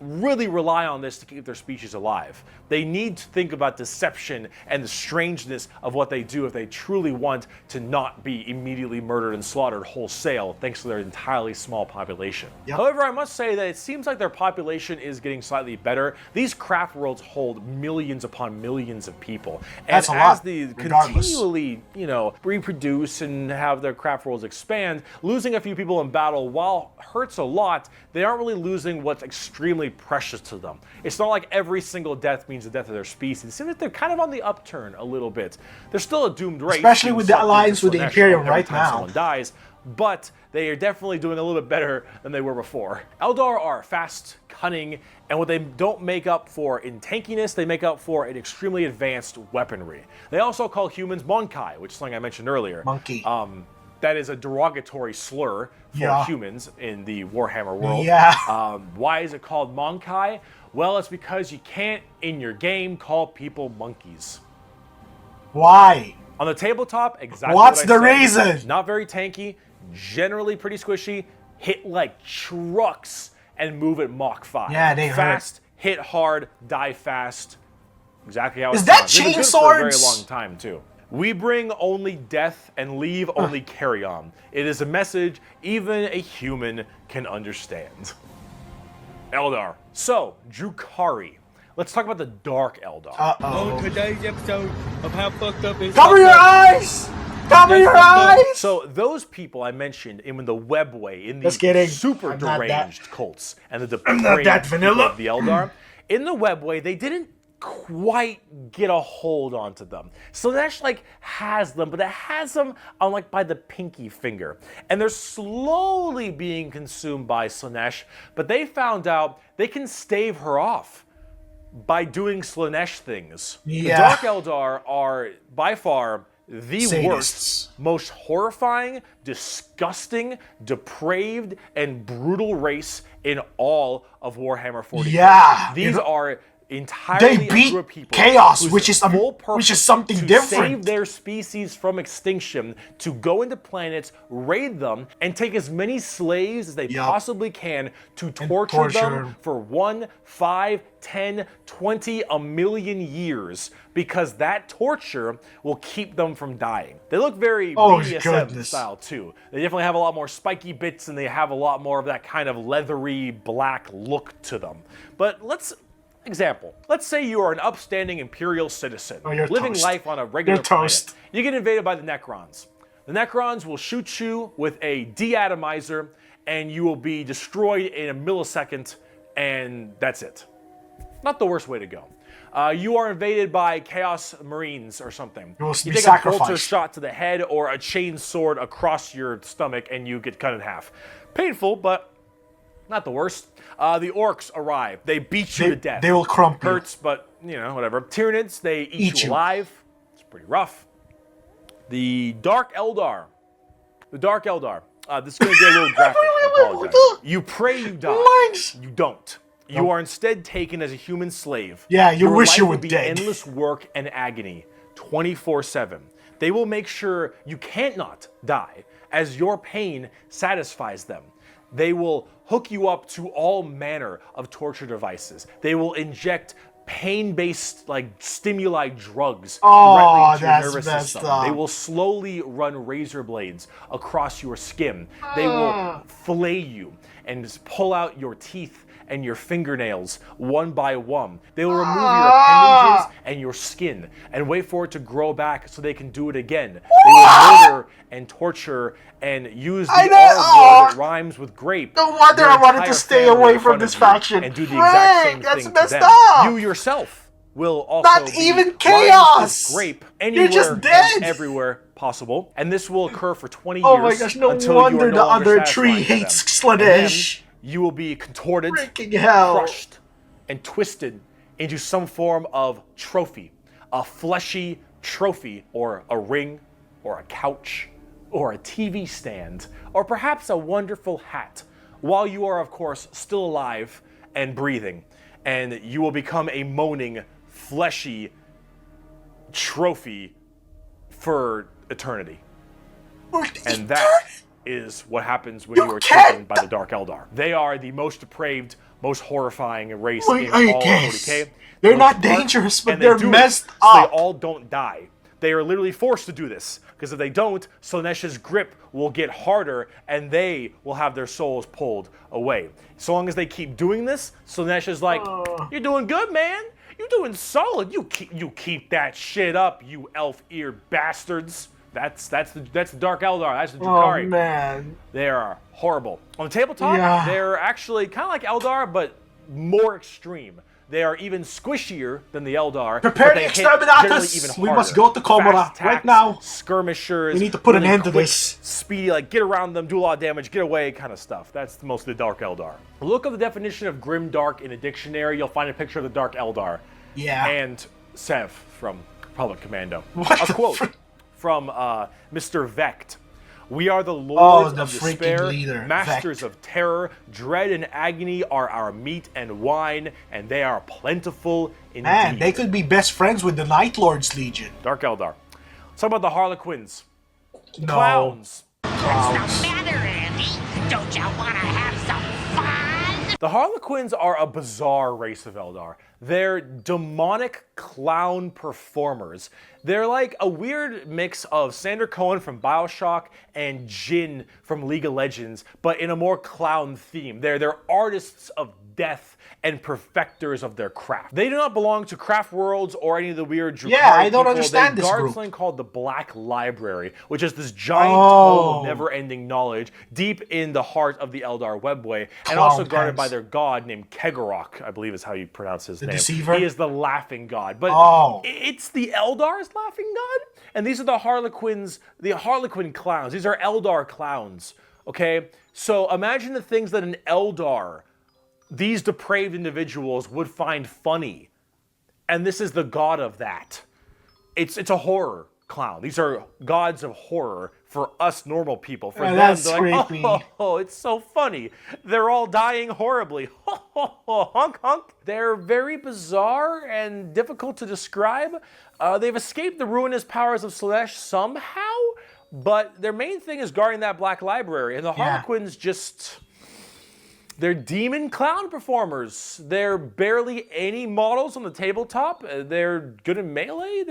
really rely on this to keep their species alive. They need to think about deception and the strangeness of what they do if they truly want to not be immediately murdered and slaughtered wholesale thanks to their entirely small population. Yep. However, I must say that it seems like their population is getting slightly better. These craft worlds hold millions upon millions of people. And That's a as lot, they regardless. continually, reproduce and have their craft worlds expand, losing a few people in battle, while hurts a lot, they aren't really losing what's extremely precious to them. It's not like every single death means the death of their species. It seems like they're kind of on the upturn a little bit. They're still a doomed race. Especially with the sucked into alliance with the Slaanesh Imperium every right time now. someone dies, but they are definitely doing a little bit better than they were before. Eldar are fast, cunning, and what they don't make up for in tankiness, they make up for in extremely advanced weaponry. They also call humans Mon-Kai, which is something I mentioned earlier. Monkey. That is a derogatory slur for humans in the Warhammer world. Yeah. Why is it called Mon-Kai? Well, it's because you can't, in your game, call people monkeys. Why? On the tabletop, exactly What's what I the said. reason? Not very tanky, generally pretty squishy, hit like trucks, and move at Mach 5. Yeah, they hurt. Fast, hit hard, die fast. Exactly how Is it's that done. They've been chain good for a very swords? long time, too. We bring only death and leave only carry-on. It is a message even a human can understand. Eldar. So, Drukhari. Let's talk about the Dark Eldar. Uh-oh. On today's episode of How Fucked Up Is Cover Fucked your Up, eyes! Cover your eyes! So those people I mentioned in the webway, in the Just kidding. super I'm not that- deranged cults and the depraved not that people vanilla. of the Eldar, in the webway, they didn't quite get a hold onto them. Slanesh like has them, but it has them on like by the pinky finger. And they're slowly being consumed by Slanesh, but they found out they can stave her off by doing Slanesh things. Yeah. The Dark Eldar are by far the Sadists. worst, most horrifying, disgusting, depraved, and brutal race in all of Warhammer 40k. Yeah, These you know, are entirely they a beat group of people chaos, whose which is full purpose something to different. save their species from extinction, to go into planets, raid them, and take as many slaves as they possibly can to torture them for 1, 5, 10, 20, a million years, because that torture will keep them from dying. They look very BDSM style too. They definitely have a lot more spiky bits, and they have a lot more of that kind of leathery black look to them. But example, let's say you are an upstanding Imperial citizen, living life on a regular planet. You get invaded by the Necrons. The Necrons will shoot you with a deatomizer, and you will be destroyed in a millisecond, and that's it. Not the worst way to go. You are invaded by Chaos Marines or something. You take a bolter shot to the head or a chain sword across your stomach, and you get cut in half. Painful, but not the worst. The orcs arrive. They beat you to death. They will crump you. Hurts, but, you know, whatever. Tyranids, they eat you alive. It's pretty rough. The Dark Eldar. This is going to get a little graphic. I apologize. You pray you die. You don't. You are instead taken as a human slave. Yeah, you wish you were dead. dead. Endless work and agony, 24/7. They will make sure you can't not die, as your pain satisfies them. They will hook you up to all manner of torture devices. They will inject pain-based stimuli drugs directly into your nervous system. They will slowly run razor blades across your skin. They will fillet you and pull out your teeth and your fingernails one by one. They will remove your appendages and your skin and wait for it to grow back so they can do it again. They will murder and torture and use the R word that rhymes with grape. No wonder I wanted to stay away from this faction. And do the exact same thing to them. You yourself will also not even chaos. With grape anywhere, you're just dead. And everywhere possible. And this will occur for 20 Oh years. my gosh, no until wonder you are no the longer other tree satisfying hates them. Slanesh. You will be contorted, crushed, and twisted into some form of trophy. A fleshy trophy, or a ring, or a couch, or a TV stand, or perhaps a wonderful hat, while you are, of course, still alive and breathing. And you will become a moaning, fleshy trophy for eternity. And that is what happens when you are taken by the Dark Eldar. They are the most depraved, most horrifying race in all of 40k. They're not dangerous, but they're messed up. So they all don't die. They are literally forced to do this, because if they don't, Slanesh's grip will get harder, and they will have their souls pulled away. So long as they keep doing this, Slanesh is like, "You're doing good, man. You're doing solid. You keep that shit up, you elf-eared bastards." That's the Dark Eldar. That's the Drukhari. Oh man, they are horrible. On the tabletop, they're actually kind of like Eldar, but more extreme. They are even squishier than the Eldar. Prepare the exterminatus! We must go to Komora right now. Skirmishers. We need to put an end to this. Speedy, get around them, do a lot of damage, get away kind of stuff. That's most of the Dark Eldar. Look up the definition of Grim Dark in a dictionary. You'll find a picture of the Dark Eldar. Yeah. And Sev from Republic Commando. What a quote from Mr. Vecht. "We are the lords of despair, leader, masters of terror. Dread and agony are our meat and wine, and they are plentiful indeed." Man, they could be best friends with the Night Lords Legion. Dark Eldar. Let's talk about the Harlequins. No. Clowns. What's the matter, Andy? Don't you want to have some fun? The Harlequins are a bizarre race of Eldar. They're demonic clown performers. They're like a weird mix of Sander Cohen from BioShock and Jin from League of Legends, but in a more clown theme. They're artists of death and perfecters of their craft. They do not belong to craft worlds or any of the weird Drukhari Yeah, I don't people. understand They this guard group. something called the Black Library, which is this giant tome of never-ending knowledge deep in the heart of the Eldar webway, and also guarded by their god named Kegorok, I believe is how you pronounce his name. Deceiver? He is the laughing god. But it's the Eldar's laughing god? And these are the Harlequin clowns. These are Eldar clowns, okay? So imagine the things that an Eldar, these depraved individuals, would find funny. And this is the god of that. It's a horror clown. These are gods of horror for us normal people. For them, that's they're like, creepy. oh, it's so funny. They're all dying horribly. Honk, honk. They're very bizarre and difficult to describe. They've escaped the ruinous powers of Slanesh somehow, but their main thing is guarding that Black Library. And the Harlequins just... They're demon clown performers. They're barely any models on the tabletop. They're good in melee.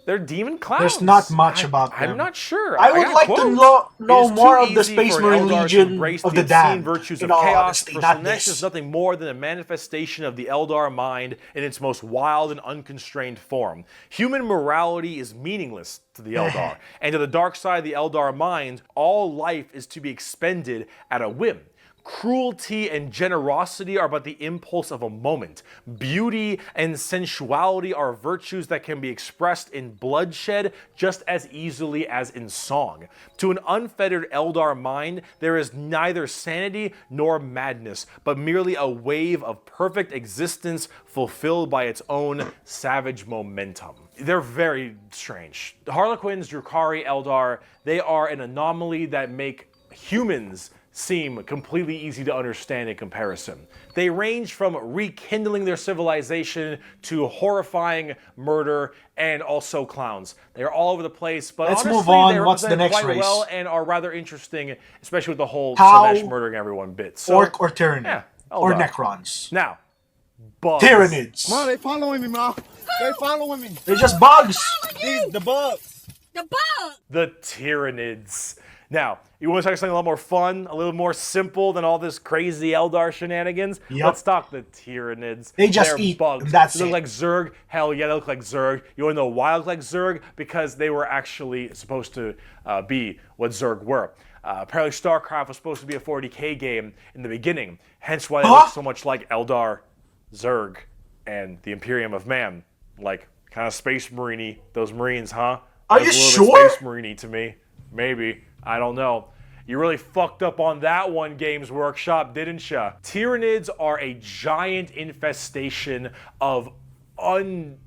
They're demon clowns. There's not much about them. I'm not sure. I would got like to quotes. know It is more too of the easy Space for an Marine Eldar to Legion embrace of the the obscene Damned. virtues In of all chaos. honesty, For not Slanesh this. is nothing more than a manifestation of the Eldar mind in its most wild and unconstrained form. Human morality is meaningless to the Eldar, and to the dark side of the Eldar mind, all life is to be expended at a whim. Cruelty and generosity are but the impulse of a moment. Beauty and sensuality are virtues that can be expressed in bloodshed just as easily as in song. To an unfettered Eldar mind, there is neither sanity nor madness, but merely a wave of perfect existence fulfilled by its own savage momentum. They're very strange. The Harlequins, Drukhari, Eldar, they are an anomaly that make humans seem completely easy to understand in comparison. They range from rekindling their civilization to horrifying murder and also clowns. They're all over the place, but Let's honestly, move on. they What's the represent next quite race? well and are rather interesting, especially with the whole How- Slanesh murdering everyone bit. So, Orc or Tyranid. yeah, Or Eldar. Necrons. Now, bugs. Tyranids. Ma, they following me, Ma. They following me. They're just bugs. The bugs. The Tyranids. Now, you want to talk something a lot more fun, a little more simple than all this crazy Eldar shenanigans? Yep. Let's talk the Tyranids. They just They're eat, bugs. and that's They look it. like Zerg. Hell yeah, they look like Zerg. You want to know why they look like Zerg? Because they were actually supposed to be what Zerg were. Apparently StarCraft was supposed to be a 40k game in the beginning, hence why they look so much like Eldar, Zerg, and the Imperium of Man. Like, kind of Space Marine-y, those Marines, huh? Are Look you a little sure? bit Space Marine-y to me. Maybe. I don't know. You really fucked up on that one, Games Workshop, didn't ya? Tyranids are a giant infestation of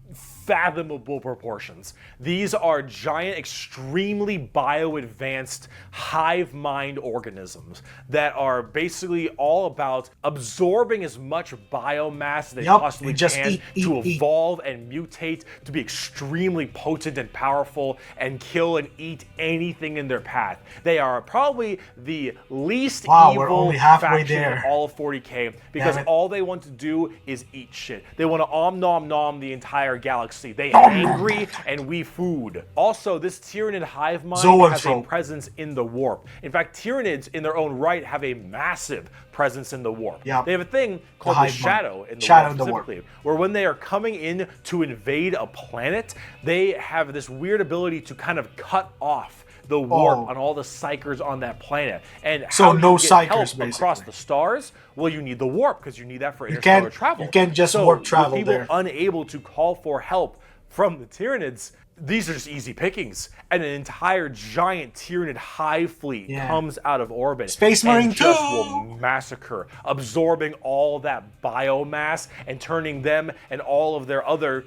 unfathomable proportions. These are giant, extremely bio-advanced hive mind organisms that are basically all about absorbing as much biomass as they possibly and just can eat, to eat. evolve and mutate to be extremely potent and powerful and kill and eat anything in their path. They are probably the least Wow, we're evil only halfway faction there. in all of 40k because Damn it. all they want to do is eat shit. They want to nom nom the entire galaxy. They hangry and we food. Also, this Tyranid hive mind has a Zoanthrope. presence in the warp. In fact, Tyranids in their own right have a massive presence in the warp. Yep. They have a thing called the hive mind. shadow in the Shadow warp in the warp. specifically, where when they are coming in to invade a planet, they have this weird ability to kind of cut off the warp on all the psychers on that planet. And So how no you get psychers, help basically. across the stars? Well, you need the warp because you need that for You interstellar can't- travel. you can't just so warp with travel people there. unable to call for help from the Tyranids, these are just easy pickings. And an entire giant Tyranid hive fleet comes out of orbit. Space Marine and just 2! will massacre, absorbing all that biomass and turning them and all of their other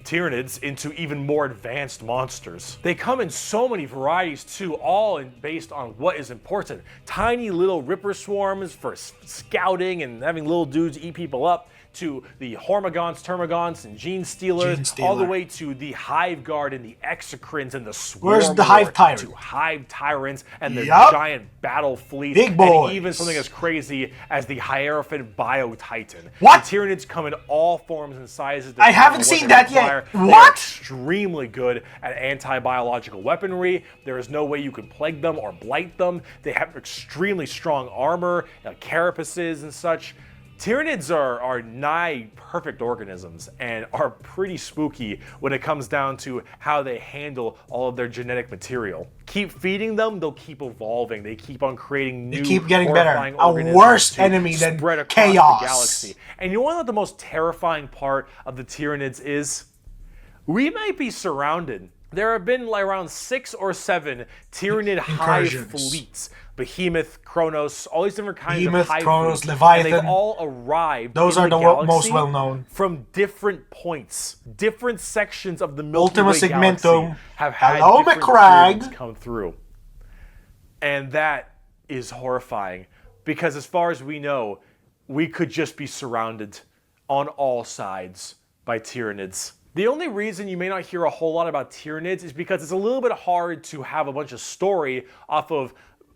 Tyranids into even more advanced monsters. They come in so many varieties too, all based on what is important. Tiny little ripper swarms for scouting and having little dudes eat people up, to the Hormigons, Termagants, and Gene Stealers, all the way to the Hive Guard and the Exocrines and the Swarm Where's the Hive Lord, Tyrant? to Hive Tyrants and the Yup. giant battle fleet, Big and boys. even something as crazy as the Hierophant Bio-Titan. What? The Tyranids come in all forms and sizes. I depending haven't on what seen they that yet. require. They are What? extremely good at anti-biological weaponry. There is no way you can plague them or blight them. They have extremely strong armor, carapaces and such. Tyranids are nigh perfect organisms and are pretty spooky when it comes down to how they handle all of their genetic material. Keep feeding them, they'll keep evolving. They keep on creating new, they keep getting better. horrifying A organisms worse to enemy than spread across chaos. the galaxy. And you want to know what the most terrifying part of the Tyranids is? We might be surrounded. There have been like around 6 or 7 Tyranid hive fleets. Behemoth, Kronos, all these different kinds of hive Kronos, fleets. Leviathan. And they've all arrived Those in are the galaxy most well-known. from different points. Different sections of the Milky Ultima Way Segmentum. galaxy have had Hello, different McCrag. Tyranids come through. And that is horrifying because as far as we know, we could just be surrounded on all sides by Tyranids. The only reason you may not hear a whole lot about Tyranids is because it's a little bit hard to have a bunch of story off of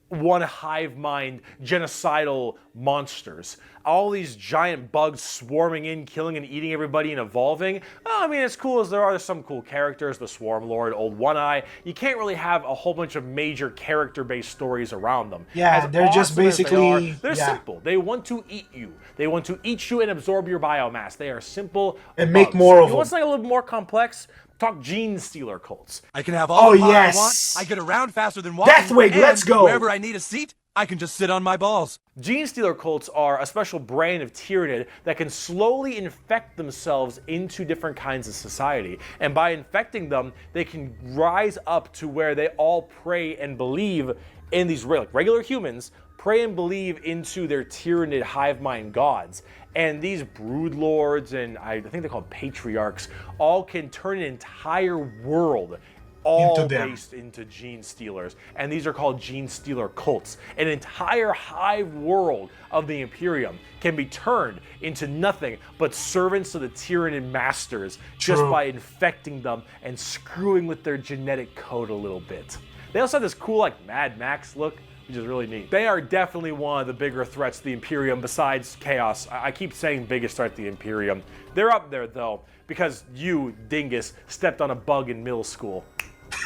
one hive mind genocidal monsters. All these giant bugs swarming in, killing and eating everybody and evolving. I mean, as cool as there are some cool characters, the Swarm Lord, Old One Eye, you can't really have a whole bunch of major character-based stories around them. Yeah, As they're just awesome as basically... they're simple. They want to eat you. They want to eat you and absorb your biomass. They are simple And make bugs. more of You want them. something a little more complex? Talk gene stealer cults. I can have all the power yes. I want. I get around faster than walking. Deathwing, and let's go. Wherever I need a seat, I can just sit on my balls. Gene stealer cults are a special brand of Tyranid that can slowly infect themselves into different kinds of society. And by infecting them, they can rise up to where they all pray and believe in these regular humans, pray and believe into their Tyranid hive mind gods. And these brood lords and I think they're called patriarchs all can turn an entire world all based into gene stealers. And these are called gene stealer cults. An entire hive world of the Imperium can be turned into nothing but servants of the Tyranid masters just by infecting them and screwing with their genetic code a little bit. They also have this cool like Mad Max look, which is really neat. They are definitely one of the bigger threats to the Imperium besides Chaos. I keep saying biggest threat to the Imperium. They're up there though, because you, dingus, stepped on a bug in middle school.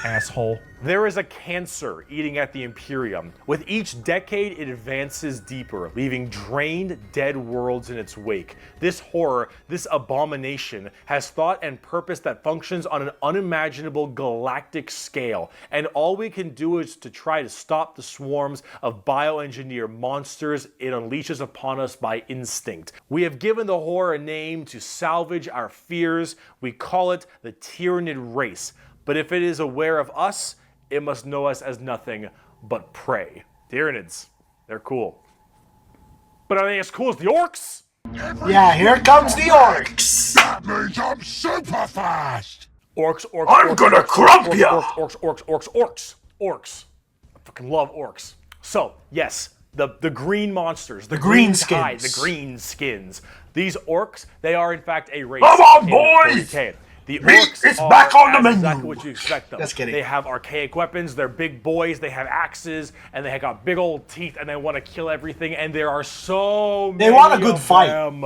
Asshole. There is a cancer eating at the Imperium. With each decade, it advances deeper, leaving drained, dead worlds in its wake. This horror, this abomination, has thought and purpose that functions on an unimaginable galactic scale. And all we can do is to try to stop the swarms of bioengineered monsters it unleashes upon us by instinct. We have given the horror a name to salvage our fears. We call it the Tyranid race. But if it is aware of us, it must know us as nothing but prey. Tyranids, they're cool. But are they as cool as the orcs? Yeah, here comes the orcs. That means I'm super fast. Orcs. I'm gonna crump ya. Orcs. I fucking love orcs. So, yes, the green monsters, the green tide, skins. the green skins. These orcs, they are in fact a race. Come on, in boys! 40K. The Meat orcs is are back on the as menu. exactly what you expect them. Just kidding. They have archaic weapons, they're big boys, they have axes, and they have got big old teeth, and they want to kill everything, and there are so many They want a good of fight. them.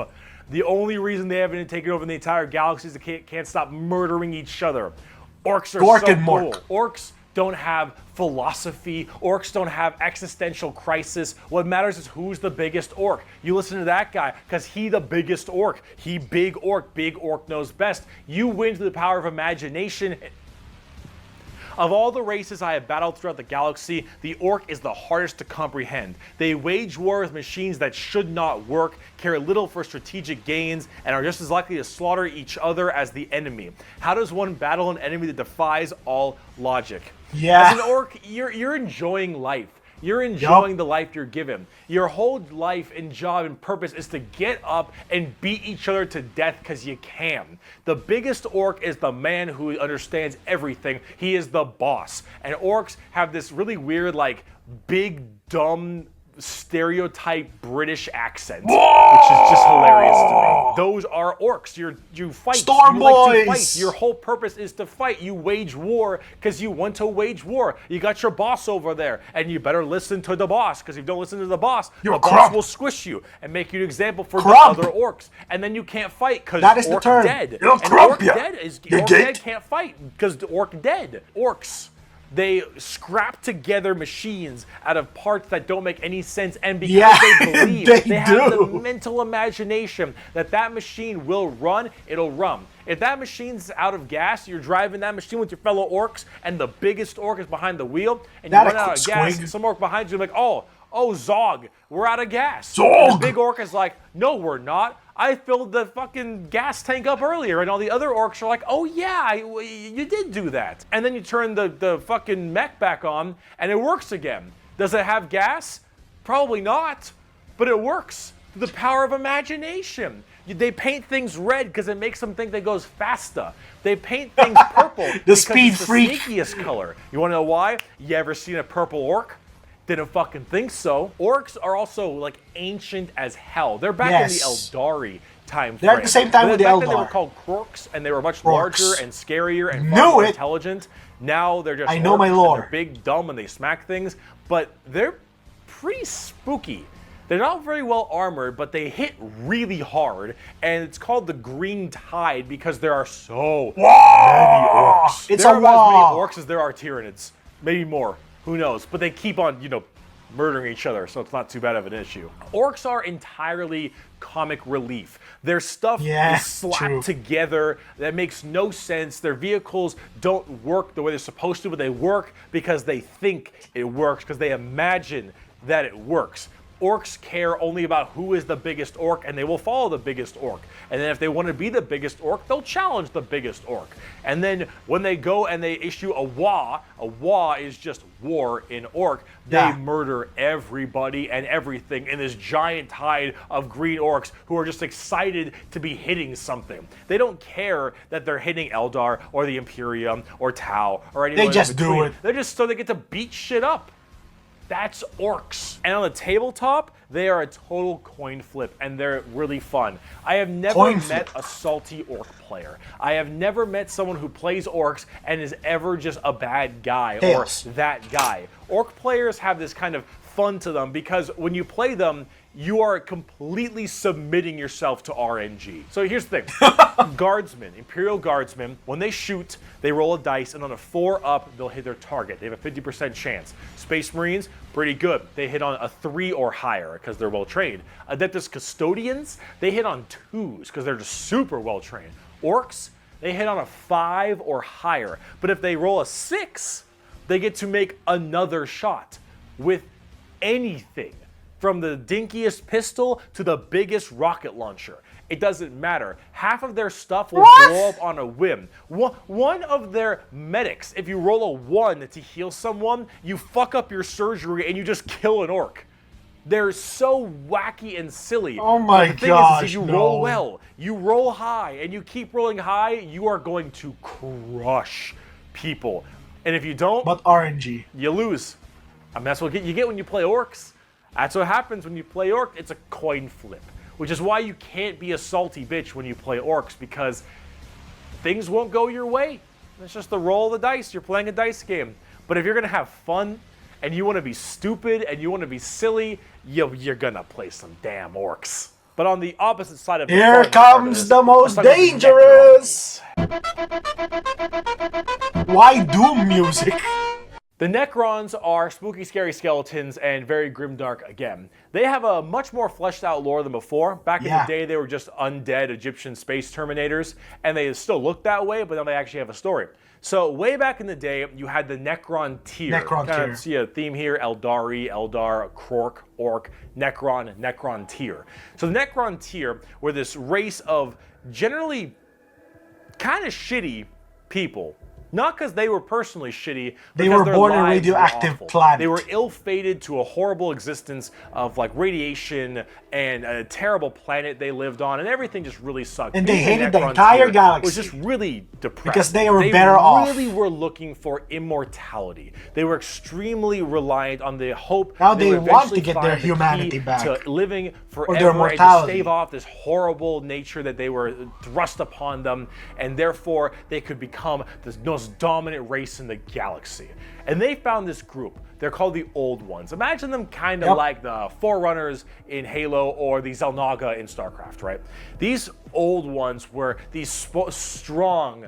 The only reason they haven't taken over the entire galaxy is they can't stop murdering each other. Orcs are Gork so and cool. Mork. Orcs don't have philosophy. Orcs don't have existential crisis. What matters is who's the biggest orc. You listen to that guy because he the biggest orc. He big orc. Big orc knows best. You win through the power of imagination. Of all the races I have battled throughout the galaxy, the orc is the hardest to comprehend. They wage war with machines that should not work, care little for strategic gains, and are just as likely to slaughter each other as the enemy. How does one battle an enemy that defies all logic? Yeah. As an orc, you're enjoying life. You're enjoying the life you're given. Your whole life and job and purpose is to get up and beat each other to death because you can. The biggest orc is the man who understands everything. He is the boss. And orcs have this really weird, like, big, dumb, stereotype British accent, which is just hilarious to me. Those are orcs. You fight. Storm you like to boys. fight. Your whole purpose is to fight. You wage war because you want to wage war. You got your boss over there, and you better listen to the boss because if you don't listen to the boss, You're the a boss crump. will squish you and make you an example for Crump. the other orcs, and then you can't fight because That is the orc term. dead. You'll And crump orc ya. dead is You orc get? dead can't fight because the orc dead. Orcs. They scrap together machines out of parts that don't make any sense, and because they believe, they have the mental imagination that that machine will run, it'll run. If that machine's out of gas, you're driving that machine with your fellow orcs, and the biggest orc is behind the wheel, and you run out of gas, and some orc behind you like, oh, Zog, we're out of gas. Zog! And the big orc is like, no, we're not. I filled the fucking gas tank up earlier. And all the other orcs are like, oh yeah, you did do that. And then you turn the fucking mech back on, and it works again. Does it have gas? Probably not, but it works. The power of imagination. They paint things red because it makes them think they goes faster. They paint things purple because speed it's freak. the sneakiest color. You want to know why? You ever seen a purple orc? Didn't fucking think so. Orcs are also like ancient as hell. They're back in the Eldari time frame. They're at the same time with the Back Eldar. then they were called Krorks, and they were much Krorks. larger and scarier and far more intelligent. Now they're just I know orcs, my and lore. they're big, dumb, and they smack things. But they're pretty spooky. They're not very well armored, but they hit really hard, and it's called the Green Tide because there are so many orcs. It's there a are about as wall. many orcs as there are Tyranids. Maybe more. Who knows? But they keep on, murdering each other, so it's not too bad of an issue. Orcs are entirely comic relief. Their stuff is slapped together that makes no sense. Their vehicles don't work the way they're supposed to, but they work because they think it works, because they imagine that it works. Orcs care only about who is the biggest orc, and they will follow the biggest orc. And then if they want to be the biggest orc, they'll challenge the biggest orc. And then when they go and they issue a wa is just war in orc, they murder everybody and everything in this giant tide of green orcs who are just excited to be hitting something. They don't care that they're hitting Eldar or the Imperium or Tau or anyone They just in between. do it. They're just so they get to beat shit up. That's orcs. And on the tabletop, they are a total coin flip, and they're really fun. I have never met a salty orc player. I have never met someone who plays orcs and is ever just a bad guy or that guy. Orc players have this kind of fun to them because when you play them, you are completely submitting yourself to RNG. So here's the thing. Guardsmen, Imperial Guardsmen, when they shoot, they roll a dice, and on a 4 up, they'll hit their target. They have a 50% chance. Space Marines, pretty good. They hit on a 3 or higher because they're well trained. Adeptus Custodians, they hit on 2s because they're just super well trained. Orcs, they hit on a 5 or higher. But if they roll a 6, they get to make another shot with anything. From the dinkiest pistol to the biggest rocket launcher. It doesn't matter. Half of their stuff will blow up on a whim. One of their medics, if you roll a 1 to heal someone, you fuck up your surgery and you just kill an orc. They're so wacky and silly. Oh my the thing gosh, is you roll well, you roll high, and you keep rolling high, you are going to crush people. And if you don't, but RNG, you lose. I mean, that's what you get when you play orcs. That's what happens when you play orc. It's a coin flip, which is why you can't be a salty bitch when you play orcs, because things won't go your way. It's just the roll of the dice. You're playing a dice game. But if you're going to have fun and you want to be stupid and you want to be silly, you're going to play some damn orcs. But on the opposite side of here comes the most dangerous. Why Doom music? The Necrons are spooky, scary skeletons and very grimdark again. They have a much more fleshed out lore than before. Back in the day, they were just undead Egyptian space terminators, and they still look that way, but now they actually have a story. So way back in the day, you had the Necron tier. Kind of see a theme here: Eldari, Eldar, Krork, Orc, Necron, Necron tier. So the Necron tier were this race of generally kind of shitty people. Not because they were personally shitty, they were born in a radioactive planet. They were ill-fated to a horrible existence of like radiation and a terrible planet they lived on, and everything just really sucked. And they hated the entire galaxy. It was just really depressed. Because they were better off. They really were looking for immortality. They were extremely reliant on the hope now they want to get their humanity back. To living forever or their and to mortality. stave off this horrible nature that they were thrust upon them, and therefore they could become the most most dominant race in the galaxy. And they found this group. They're called the Old Ones. Imagine them kind of like the Forerunners in Halo or the Xel'Naga in StarCraft, right? These Old Ones were these strong,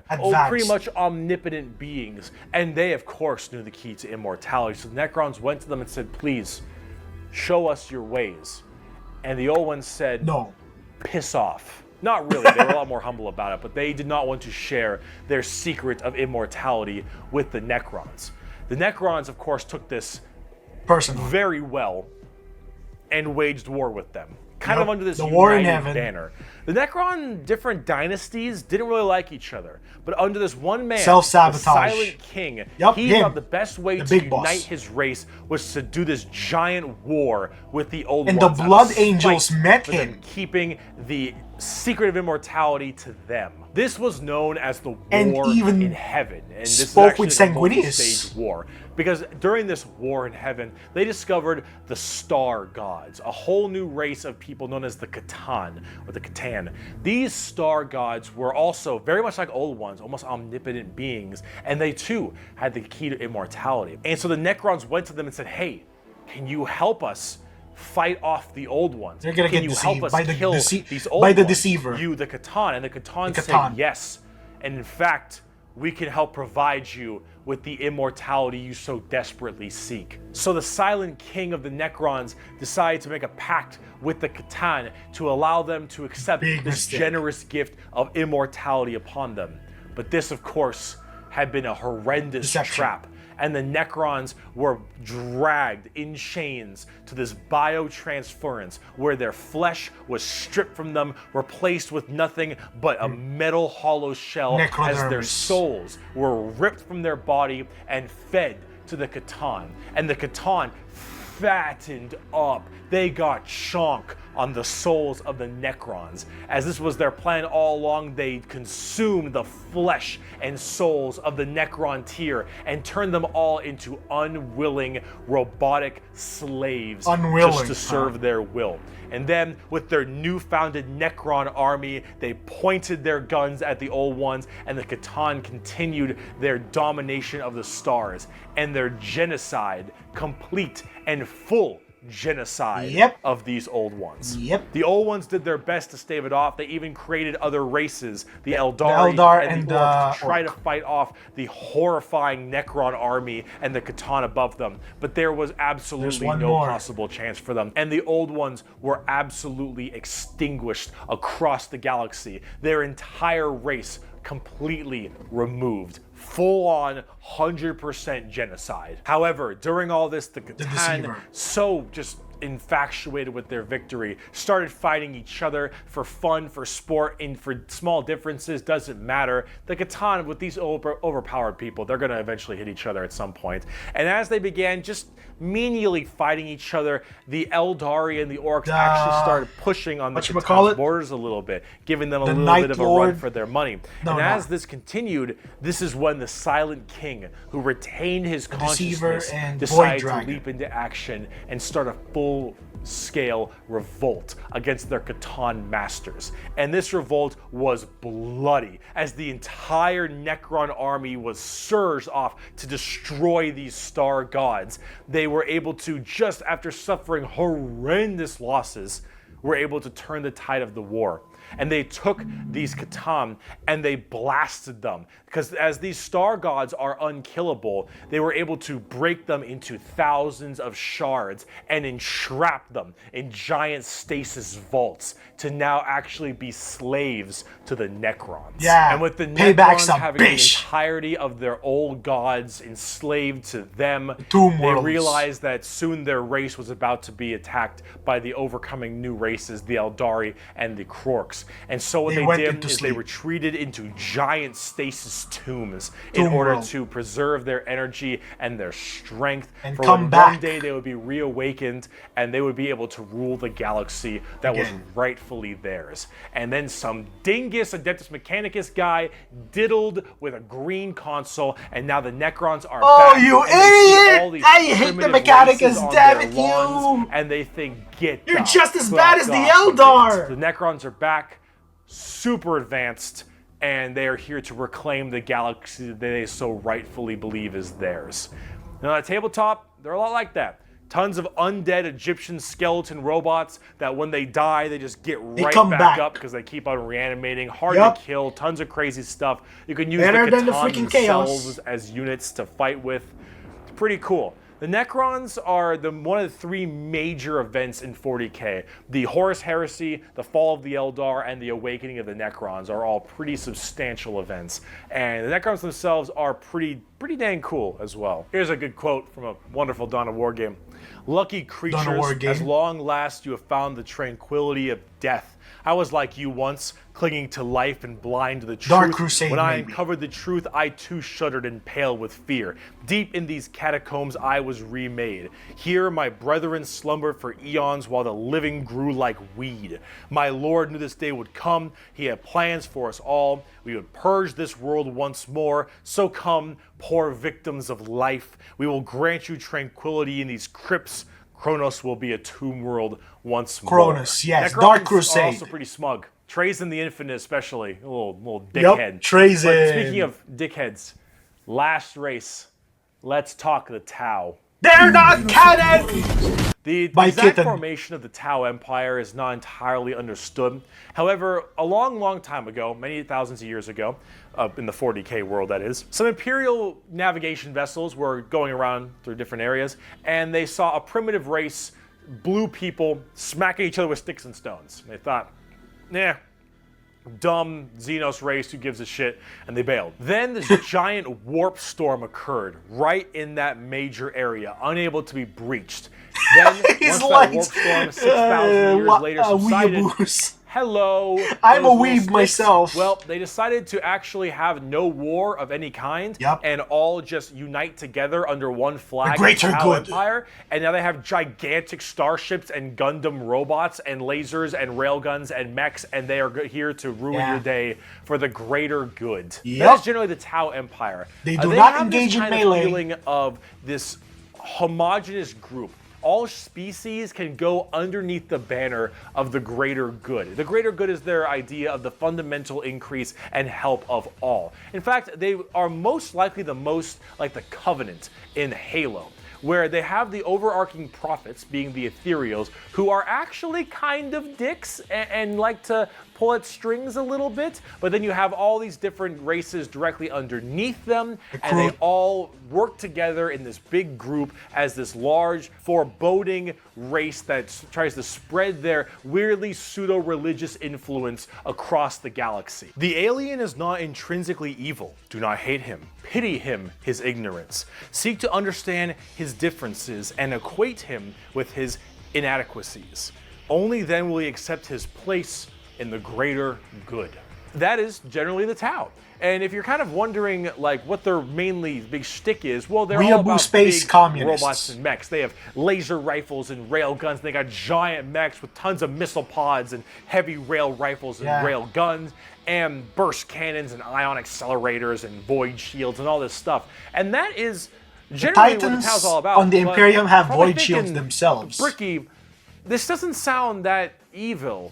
pretty much omnipotent beings. And they, of course, knew the key to immortality. So the Necrons went to them and said, please, show us your ways. And the Old Ones said, no, piss off. Not really, they were a lot more humble about it, but they did not want to share their secret of immortality with the Necrons. The Necrons, of course, took this very well and waged war with them. Kind of under this united banner. The Necron different dynasties didn't really like each other, but under this one man, the Silent King, he thought the best way to unite his race was to do this giant war with the Old Ones. And the Blood Angels met him, keeping the secret of immortality to them. This was known as the War in Heaven, and this is actually a multi-stage war. Because during this war in heaven, they discovered the Star Gods, a whole new race of people known as the Catan, or the Catan. These Star Gods were also very much like Old Ones, almost omnipotent beings, and they too had the key to immortality. And so the Necrons went to them and said, hey, can you help us fight off the Old Ones? They're gonna can get you help us kill these Old by the Ones? Deceiver. You, the Catan. And the Catan said yes. And in fact, we can help provide you with the immortality you so desperately seek. So the Silent King of the Necrons decided to make a pact with the Catan to allow them to accept this generous gift of immortality upon them. But this, of course, had been a horrendous trap. And the Necrons were dragged in chains to this biotransference where their flesh was stripped from them, replaced with nothing but a metal hollow shell, as their souls were ripped from their body and fed to the Catan. And the Catan fattened up. They got chonk on the souls of the Necrons. As this was their plan all along, they consumed the flesh and souls of the Necron tier and turned them all into unwilling robotic slaves just to serve their will. And then, with their new-founded Necron army, they pointed their guns at the Old Ones, and the Catan continued their domination of the stars and their genocide, complete and full genocide of these Old Ones. The Old Ones did their best to stave it off. They even created other races, the Eldar and the Orcs, to try to fight off the horrifying Necron army and the Catan above them. But there was absolutely no possible chance for them. And the Old Ones were absolutely extinguished across the galaxy. Their entire race completely removed. Full-on 100% genocide. However, during all this, the Catan, so just infatuated with their victory, started fighting each other for fun, for sport, and for small differences, doesn't matter. The Catan, with these overpowered people, they're gonna eventually hit each other at some point. And as they began just menially fighting each other, the Eldari and the Orcs actually started pushing on the Catan's borders a little bit, giving them a little bit of a run for their money. And as this continued, this is when the Silent King, who retained his consciousness, decided to leap into action and start a full-scale revolt against their Catan masters. And this revolt was bloody, as the entire Necron army was surged off to destroy these star gods. They were able to, just after suffering horrendous losses, were able to turn the tide of the war. And they took these Catan and they blasted them. Because as these star gods are unkillable, they were able to break them into thousands of shards and entrap them in giant stasis vaults to now actually be slaves to the Necrons. And with the Necrons having the entirety of their old gods enslaved to them, they realized that soon their race was about to be attacked by the overcoming new races, the Eldari and the Krorks. And so what they did is they retreated into giant stasis tombs in order to preserve their energy and their strength and for when one day they would be reawakened and they would be able to rule the galaxy that was rightfully theirs. And then some dingus Adeptus Mechanicus guy diddled with a green console, and now the Necrons are back. You idiot! I hate the Mechanicus, damn it, you! And they think, you're just as bad as the Eldar! The Necrons are back, super advanced, and they are here to reclaim the galaxy that they so rightfully believe is theirs. Now, at tabletop, they're a lot like that. Tons of undead Egyptian skeleton robots that when they die, they just get right back up because they keep on reanimating. Hard to kill, tons of crazy stuff. You can use Better the than the Catan freaking chaos themselves as units to fight with. It's pretty cool. The Necrons are one of the three major events in 40k. The Horus Heresy, the Fall of the Eldar, and the Awakening of the Necrons are all pretty substantial events. And the Necrons themselves are pretty dang cool as well. Here's a good quote from a wonderful Dawn of War game. Lucky creatures, as long last you have found the tranquility of death. I was like you once, clinging to life and blind to the truth. Dark Crusade, when I uncovered the truth, I too shuddered and paled with fear. Deep in these catacombs, I was remade. Here, my brethren slumbered for eons while the living grew like weed. My Lord knew this day would come. He had plans for us all. We would purge this world once more. So come, poor victims of life. We will grant you tranquility in these crypts. Kronos will be a tomb world once more. Kronos, yes. Necrons Dark Crusade. are also pretty smug. Trazen the Infinite especially. A little dickhead. Yep, Trazen. But speaking of dickheads, last race. Let's talk the Tau. They're not canon! The By exact Kitten. formation of the Tau Empire is not entirely understood. However, a long time ago, many thousands of years ago, in the 40k world that is, some Imperial navigation vessels were going around through different areas, and they saw a primitive race, blue people, smacking each other with sticks and stones. They thought, nah, dumb Xenos race, who gives a shit, and they bailed. Then this giant warp storm occurred right in that major area, unable to be breached. Then, once that warp storm 6,000 years later subsided, hello. I'm a those little weeb sticks. myself. Well, they decided to actually have no war of any kind, and all just unite together under one flag, The greater Tau good. Empire. And now they have gigantic starships and Gundam robots and lasers and railguns and mechs, and they are here to ruin your day for the greater good. That is generally the Tau Empire. They do not have engage this in kind of melee. feeling of this homogenous group. All species can go underneath the banner of the greater good. The greater good is their idea of the fundamental increase and help of all. In fact, they are most likely the most like the Covenant in Halo, where they have the overarching prophets, being the ethereals, who are actually kind of dicks and like to pull at strings a little bit, but then you have all these different races directly underneath them, and they all work together in this big group as this large, foreboding race that tries to spread their weirdly pseudo-religious influence across the galaxy. The alien is not intrinsically evil. Do not hate him. Pity him, his ignorance. Seek to understand his differences and equate him with his inadequacies. Only then will he accept his place in the greater good. That is generally the Tau. And if you're kind of wondering like what their mainly big shtick is, well, they're all about space big communists. robots and mechs. They have laser rifles and rail guns. They got giant mechs with tons of missile pods and heavy rail rifles and rail guns and burst cannons and ion accelerators and void shields and all this stuff. And that is generally what the Tau's all about. On the Imperium have Probably void shields thinking, themselves. Bricky, this doesn't sound that evil.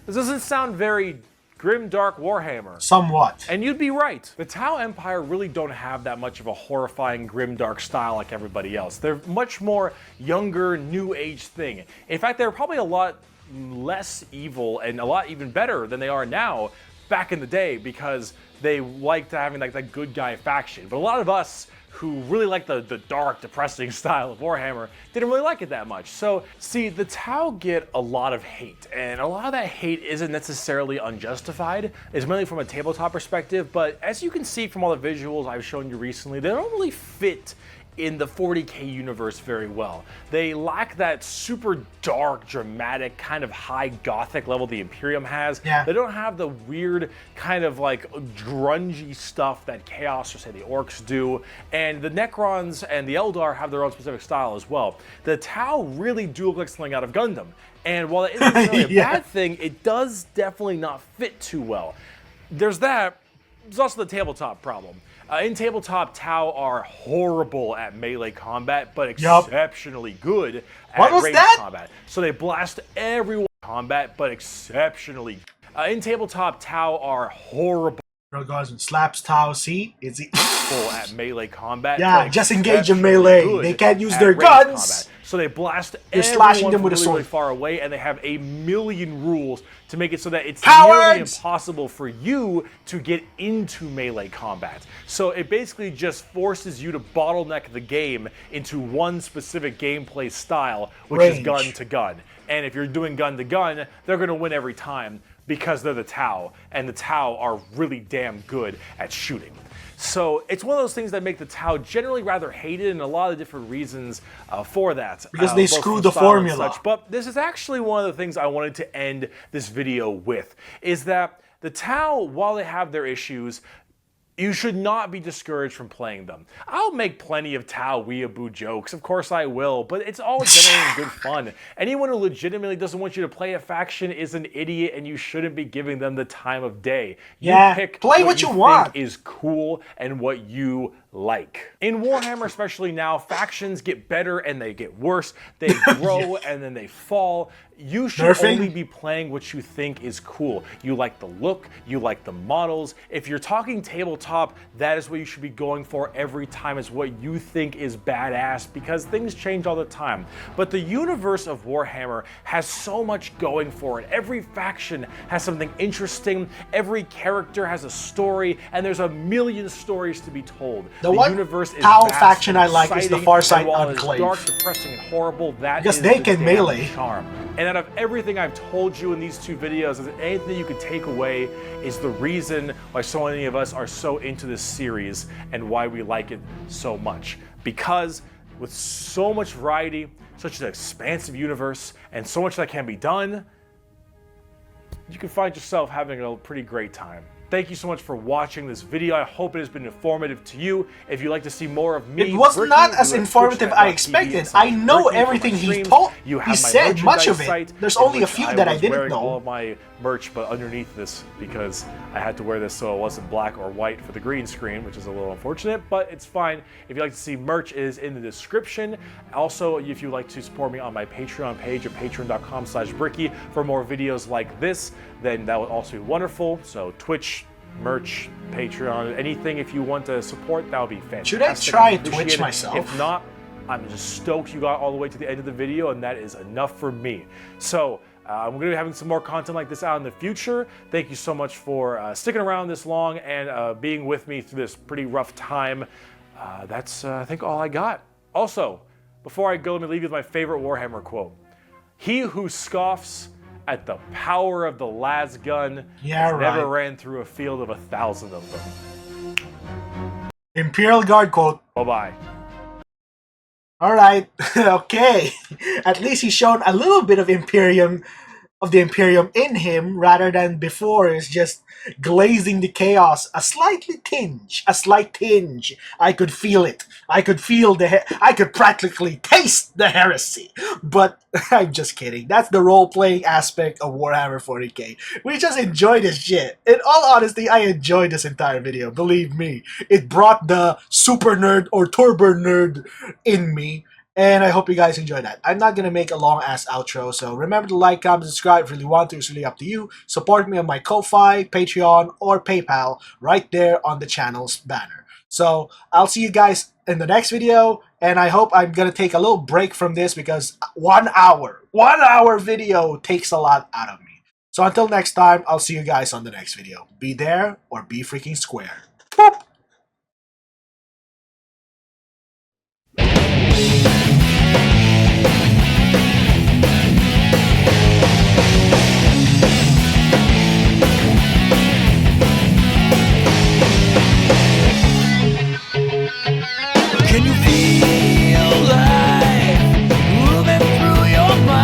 This doesn't sound very grim, dark Warhammer. Somewhat. And you'd be right. The Tau Empire really don't have that much of a horrifying, grim, dark style like everybody else. They're much more younger, new age thing. In fact, they're probably a lot less evil and a lot even better than they are now back in the day because they liked having like that good guy faction. But a lot of us who really like the dark, depressing style of Warhammer didn't really like it that much. So, see, the Tau get a lot of hate, and a lot of that hate isn't necessarily unjustified. It's mainly from a tabletop perspective, but as you can see from all the visuals I've shown you recently, they don't really fit in the 40k universe very well. They lack that super dark, dramatic, kind of high gothic level the Imperium has. They don't have the weird kind of like grungy stuff that Chaos or say the Orcs do. And the Necrons and the Eldar have their own specific style as well. The Tau really do look like something out of Gundam. And while it isn't necessarily a bad thing, it does definitely not fit too well. There's that. There's also the tabletop problem. In tabletop, Tau are horrible at melee combat, but exceptionally good at ranged combat. So they blast everyone in combat, but exceptionally. In tabletop, Tau are horrible Goes and slaps Tao. See, it's at melee combat. yeah, but just engage in exceptionally melee. good They can't use at their ranged guns. combat. So they blast You're everyone slashing them from with a really, sword. really far away, and they have a million rules to make it so that it's Cowards! nearly impossible for you to get into melee combat. So it basically just forces you to bottleneck the game into one specific gameplay style, which is Range. gun to gun. And if you're doing gun to gun, they're going to win every time because they're the Tau, and the Tau are really damn good at shooting. So it's one of those things that make the Tau generally rather hated, and a lot of different reasons for that. Because they both screw from the style and formula. such. But this is actually one of the things I wanted to end this video with, is that the Tau, while they have their issues, you should not be discouraged from playing them. I'll make plenty of Tau weeaboo jokes, of course I will, but it's all generally in good fun. Anyone who legitimately doesn't want you to play a faction is an idiot, and you shouldn't be giving them the time of day. Yeah, You pick play what you think want. is cool and what you like. In Warhammer, especially now, factions get better and they get worse. They grow and then they fall. You should Nerfing? only be playing what you think is cool. You like the look, you like the models. If you're talking tabletop, that is what you should be going for every time, is what you think is badass, because things change all the time. But the universe of Warhammer has so much going for it. Every faction has something interesting, every character has a story, and there's a million stories to be told. The one universe is Tau vast faction and I like is the exciting, Farsight and while it's Enclave. dark, depressing, and horrible, that Because is they the can damn melee. charm. And out of everything I've told you in these two videos, if anything you could take away is the reason why so many of us are so into this series and why we like it so much. Because with so much variety, such an expansive universe, and so much that can be done, you can find yourself having a pretty great time. Thank you so much for watching this video. I hope it has been informative to you. If you'd like to see more of me, It was Ricky, not as do it at informative I twitch.tv expected. / I know Ricky for my everything he streams. told. You have He my said much of merchandise it. site, There's in only a which few that I was didn't wearing know. all of my merch, but underneath this, because I had to wear this so it wasn't black or white for the green screen, which is a little unfortunate, but it's fine. If you'd like to see merch, it is in the description. Also, if you'd like to support me on my Patreon page at patreon.com/Bricky for more videos like this, then that would also be wonderful. So Twitch, merch, Patreon, anything if you want to support, that would be fantastic. Should I try I'd appreciate Twitch it. myself? If not, I'm just stoked you got all the way to the end of the video, and that is enough for me. So I'm going to be having some more content like this out in the future. Thank you so much for sticking around this long and being with me through this pretty rough time. That's, I think, all I got. Also, before I go, let me leave you with my favorite Warhammer quote. "He who scoffs at the power of the las gun Yeah, never right. ran through a field of 1,000 of them." Imperial Guard quote. Bye-bye. Alright, okay. At least he's shown a little bit of the Imperium in him, rather than before is just glazing the chaos. A slight tinge. I could feel it. I could feel I could practically taste the heresy. But I'm just kidding. That's the role-playing aspect of Warhammer 40k. We just enjoy this shit. In all honesty, I enjoyed this entire video. Believe me. It brought the super nerd or turbo nerd in me. And I hope you guys enjoyed that. I'm not going to make a long-ass outro, so remember to like, comment, subscribe if you really want to. It's really up to you. Support me on my Ko-Fi, Patreon, or PayPal right there on the channel's banner. So I'll see you guys in the next video, and I hope I'm going to take a little break from this because 1 hour video takes a lot out of me. So until next time, I'll see you guys on the next video. Be there or be freaking square.